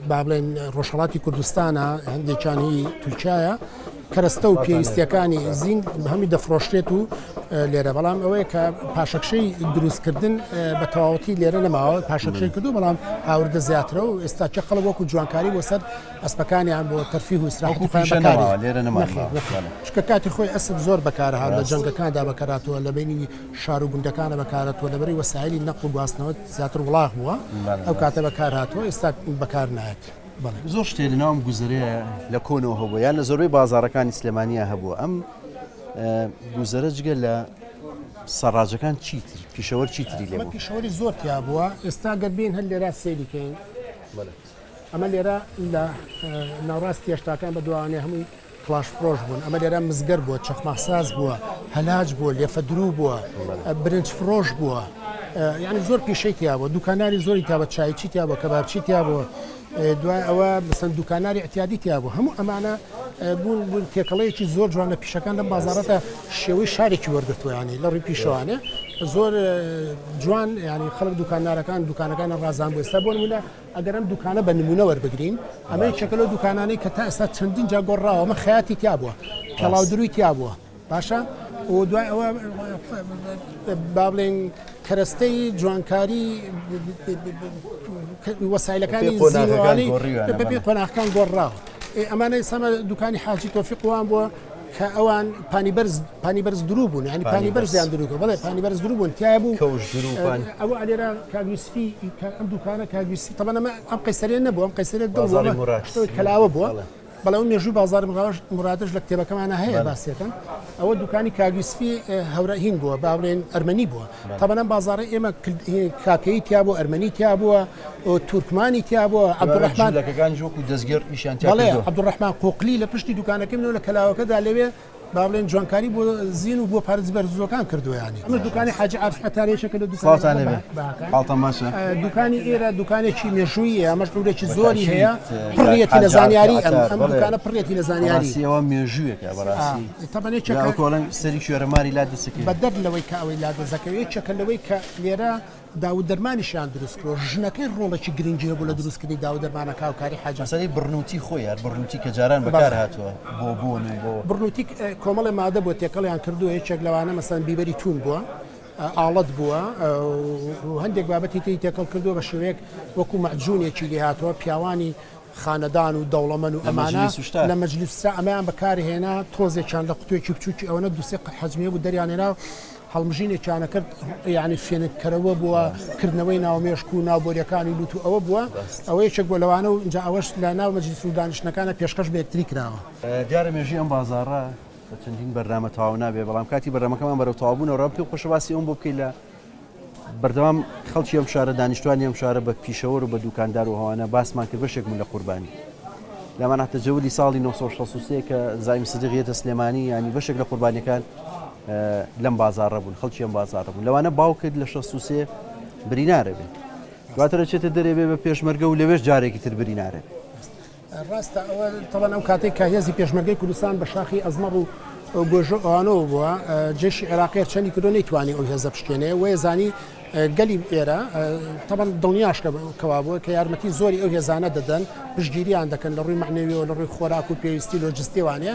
با بڵێن ڕۆژهەڵاتی کوردستانە هەندێکیانی تورکایە کەرەستە و پێویستیەکانی زین هەمی دەفرۆشتێت و لێرە بەڵام ئەوەیە کە پاشەکشەی دروستکردن بە تەواوەتی لێرە نەماوە پاشەکشەی کردو بەڵام هاوردە زیاترە و ئێستا چە خەڵک وەکو جوانکاری بۆ سەر ئەسپەکانیان بۆ تەرفیه و ئیسراحەتی چکە کاتی خۆی ئەسب زۆر بەکارهات لە جەنگەکاندا بەکاراتەوە لە بینی شار و گوندەکانە بەکارەتەوە لەبەری وەسایلی نەقل و گواستنەوە زیاتر وڵاغ بووە ئەو کاتە بەکارهاتەوە ئێستا بەکار نایەت. زۆر شتێ لە ناوم گوزەرەیە لە کۆنەوە هەبووە یان لە زۆربەی بازاڕەکانی سلێمانیە هەبووە ئەم گوزەرە جگە لە سەڕاجەکان چیتر پیشەوەر چیتری لێ پیشەوەری زۆر تیا بووە ئێستا گەربین هەر لێرە سێریکەین ئەمە لێرە لە ناوڕاستی هێشتاکان بە دووانێ هەمووی کلاش فرۆش بوون ئەمە لێرە مزگەر بووە چەخمەحساس بووە هەلاج بووە لێفە درو بووە برنج فرۆش بووە یعنی زۆر پیشەی تیا بووە دوکاناری زۆری تا بە چایچی تیا بووە کەبابچی تیا بووە دوای ئەوە مەسەن دوکاناری احتیادی تیا بوو هەموو ئەمانە بوون تێکەڵەیەکی زۆر جوان لە پیشەکان لەم بازاڕەتە شێوەی شارێکی وەرگرتووە ینی لە ڕووی پیشەوانێ زۆر جوان ینی خەڵک دوکانەکان ڕازان بوو ئێستا بۆ نمونە ئەگەر ئەم دوکانە بە نمونە وەربگرین ئەمەی چەکەلە دوکانانەی کە تا ئێستا چەندین جا گۆڕاوە ئەمە خەیاتی تیا بووە پێڵاودروی تیا بووە باشە و دوای ئەوە با بڵێن کەرەستەی جوانکاری وەسایلەکانی زیینوانی بەبێ قۆناغەکان گۆڕاوە ئەمانە ئێستا دوکانی حاجی تۆفیق وان بووە کە ئەوان پانی بەرز دروو بوون ینی پانی بەرزیان دروکە بەڵێ پانی بەرز دروو بوون تیا بوو ئەوە ئەلێرە کاگوسفی ئەم دوکانە کاگوسی تەبەن ئەم قەیسەرێ نەبوو ئەم قەیسەرێ دڵ کەلاوە بووە بەڵام مێژوو بازار مرادش لە کتێبەکەمانە هەیە باسیەکەن ئەوە دوکانی کاگوسفی هەورەهین بووە با بڵێن ئەرمەنی بووە تەبەن بازارە ئێمە کاکەی تیا بوو ئەرمەنی تیا بووە تورکمانی تیا بووە عەبدوڕەحمان دەزگەر نیشان بەڵێ عەبدوڕەحمان قوقلی لە پشتی دوکانەکەمنەوە لە کەلاوەکەدا لەوێ با بڵێن جوانکاری بۆ زین و بۆ پارێز بەرزەکان کردو ینی ئەمە دوکانی حاجی عارف هەتارێکێکە لە خاڵتان باشە دوکانی ئێرە دوکانێکی مێژوویە ئەمەش پرێکی زۆری هەیە پڕێتی لە زانیاری ئەم دوکانە پڕێتی لە زانیاری ئەوە مێژوویەکە بەڕاستی تەبەنێکۆڵەن سەری شوێرەماری لا دەسەکە بەدەر لەوەی کە ئەوەی لا دەزەکەوێت چەکە لەوەی کە لێرە داو دەرمانیشیان دروستکرۆ ژنەکەی ڕۆڵێکی گرنگی بوو لە دروستکردنی داو دەرمانەکە و کاری حاجە مەسەلەی بڕنووتی خۆی یار بڕنووتی کە جاران بەکار هاتووە بۆ بۆن بۆ بڕنووتی کۆمەڵی مادە بۆ تێکەڵیان کردو یەکێک لەوانە مەسەن بیبەری تون بووە ئاڵەت بووە هەندێک بابەتی تی تێکەڵ کردو بە شێوەیەک وەکو مەعجوونێکی لێ هاتووە پیاوانی خانەدان و دەوڵەمەن و ئەمانە لە مەجلیسا ئەمەیان بەکارهێنا تۆزێکیان لە قوتوێکی بچووکی ئەوەنە دوسێ حەجمیە بوو دەریانێنا هەڵمژینێکیانە کرد یعنی فێنکەرەوە بووە کردنەوەی ناومێشک و ناوبۆریەکانی لوت و ئەوە بووە ئەوە یەکێک بۆ لەوانە و اینجا ئەوەش لە ناو مەجلیس و دانیشتەکانە پێشکەش بە یەکتری کراوە دیارە مێژووی ئەم بازاڕە بە چەندین بەرنامە تەواو نابێ بەڵام کاتی بەرنامەکەمان بەرەو تەواوبوونەوە ڕام پێ خۆشەواسی ئەوم بۆ بکەیت لە بەردەوام خەڵکی ئەم شارە دانیشتوانی ئەم شارە بە پیشەوەر و بە دوکاندار و هەوانە باسمان کرد بەشێکمون لە قوربانی لەمان هاتە جەولی ساڵی 1963 کە زایم سدیقیەتە سلێمانی ینی بەشێک لە قوربانیەکان لەم بازاڕە بوون خەڵکی ئەم بازاڕە بوون لەوانە باو کرد لە 63 برینارە بێ دواترە چێتە دەرێ بێ بە پێشمەرگە و لەوێش جارێکی تر برینارە ڕاستە ئەوە تەڵەن ئەو کاتێک کە هێزی پێشمەرگەی کوردستان بە شاخی ئەزمەڕ و گۆژۆوانەوە بووە جێشی عێراقی چەندی کردو نەیتوانی ئەو هێزە بشکێنێ وێ زانی گەلی ئێرە تەبەن دڵنیاشکەوا بووە کە یارمەتی زۆری ئەو هێزانە دەدەن پشتگیریان دەکەن لە ڕووی معنەویەوە لە ڕووی خۆراک و پێویستی لۆجستیوانە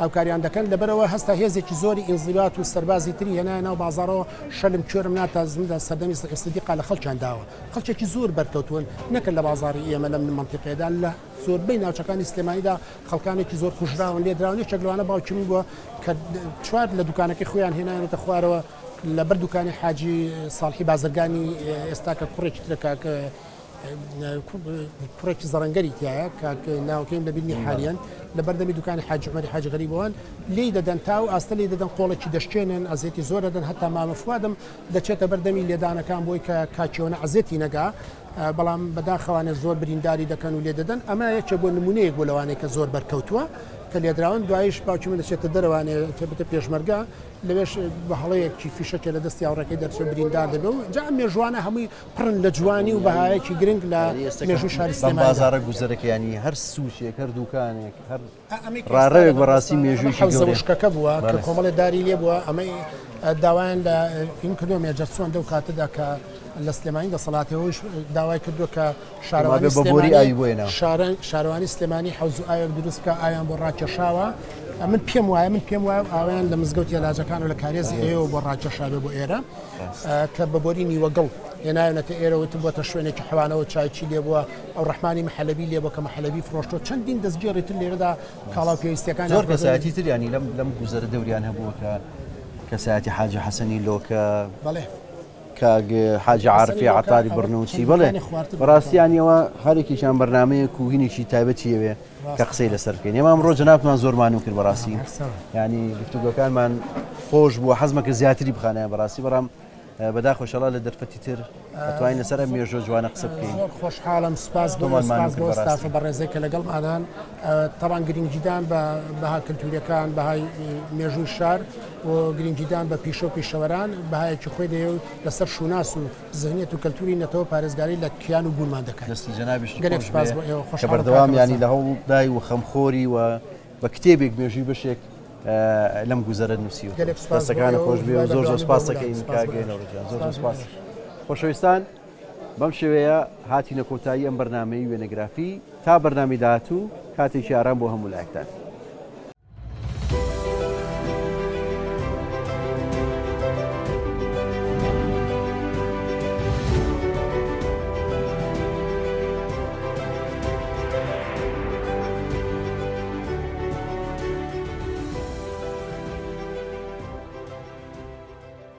ئەو کاریان دەکەن لەبەرەوە هەستا هێزێکی زۆری ئینزیبات و سەربازی تری هێنا ناو بازارەوە شەلم کوێرم ناتازمدا سەردەمی ئێستادیقا لە خەڵکیان داوە خەڵکێکی زۆر بەرکەوتون نەکرد لە بازاری ئێمە لەم منتیقەیەدا لە زۆربەی ناوچەکانی سلێمانیدا خەڵکانێکی زۆر خوشراون لێدراونی چەکلوانە باوکمی بووە کە چوار لە دوکانەکەی خۆیان هێنانێتە خوارەوە لە بەر دوکانی حاجی ساڵحی بازرگانی ئێستا کە کوڕێکی ترەکە کوڕێکی زەڕەنگەری تایە کە ناوکەیم لە بینی حالیان لە بەردەمی دوکانی حاج عومەری حاج غەریبەوان لی دەدەن تاو ئاستە لی دەدەن قۆڵێکی دەشتێنن ئەزێتی زۆر دەدەن هەتا مامەفوادم دەچێتە بەردەمی لێدانەکان بۆی کە کاچیۆنە ئەزێتی نەگا بەڵام بەداخەوانێ زۆر برینداری دەکەن و لێ دەدەن ئەمە یەکێک بۆ نمونەیەک بۆ لەوانەیە کە زۆر بەرکەوتووە کە لێدراون دوایش باوکی دەچێتە دەرەوانێ بتە پێشمەرگا لەوێش بە هەڵەیەکی فیشەکە لە دەستی هاوڕەکەی دەرچێت بریندار دەبێ و جا مێژوانە هەمووی پڕن لە جوانی و بەهایەکی گرنگ لە مێژووی شاری سلێمانی بازارە گوزەرەکە ینی هەر سووشێک هەر دوکانێک هەر ڕارەوێک بەڕاستی مێژوویکی زەوشکەکە بووە کە کۆمەڵی داری لێ بووە ئەمەی داوایان لە این کردو مێجەر چۆن دەو کاتەدا کە لە سلێمانی دەسەڵاتەوەش داوای کردو کە شارەوانی سلێمانی حەوز و ئاوێک دروست بکە ئاویان بۆ ڕاکێشاوە من پێم وایە ئاویان لە مزگەوتی لاجەکان و لە کارێزی ئێوە بۆ ڕاکێشاوێ بۆ ئێرە کە بەبۆری نیوەگەڵ هێناوێتە ئێرەوەت بۆتە شوێنێکی حیوانەوە چایچی لێ بووە ئەو ڕەحمانی مەحەلەبی لێ بۆ کە مەحەلەبی فرۆشتۆ چەندین دەستگێڕی تر لێرەدا کاڵاو پێویستیەکان زۆر کەسایەتی تر ینی لەم گوزەرە دەوریان هەبووە کە کەسایەتی حاجی حەسەنی لۆکە کاگ حاجی عارفی عتاری بڕنووتی بڵێ بەڕاستیانیەوە هەرێکیشان بەرنامەیەک و هینێکی تایبەتیەوێ کە قسەی لەسەر بکەین ئێمە ئەمڕۆ جەنابمان زۆرمانم کرد بەڕاستی ینی گفتوگۆکانمان خۆش بووە حەزمەکە زیاتری بخانەیە بەڕاستی بەڕام بەداخۆشەڵا لە دەرفەتی تر ئەتوانین لەسەر مێژۆ جوانە قسە بکەین خۆشحاڵم سپاس بۆ ستافە بەڕێزەی کە لەگەڵ ئادان تەڕان گرنگجیدان بەها کللتوریەکان بەهای مێژووی شار و گرنگجیدان بە پیشە و پیشەوەران بەهایەکی خۆی دێ و لەسەر شوناس و زەهنیەت و کەلتوری نەتەوە پارێزگاری لە کیان و بوونمان دەکەن دەستی جەنابیش سپاس بۆ ئێوە خۆش بەردەوام ینی لە هەوڵدای و خەمخۆری و بە کتێبێک مێژووی بەشێک لەم گوزەرە نووسی و دەستەکانە خۆش بێ و زۆر سپاس دەکەین کاگەێنەوەجان زۆر سپاس خۆشەویستان بەم شێوەیە هاتینە کۆتایی ئەم بەرنامەی وێنەگرافی تا بەرنامی داهاتوو کاتێکی ئارام بۆ هەموو لایەکتان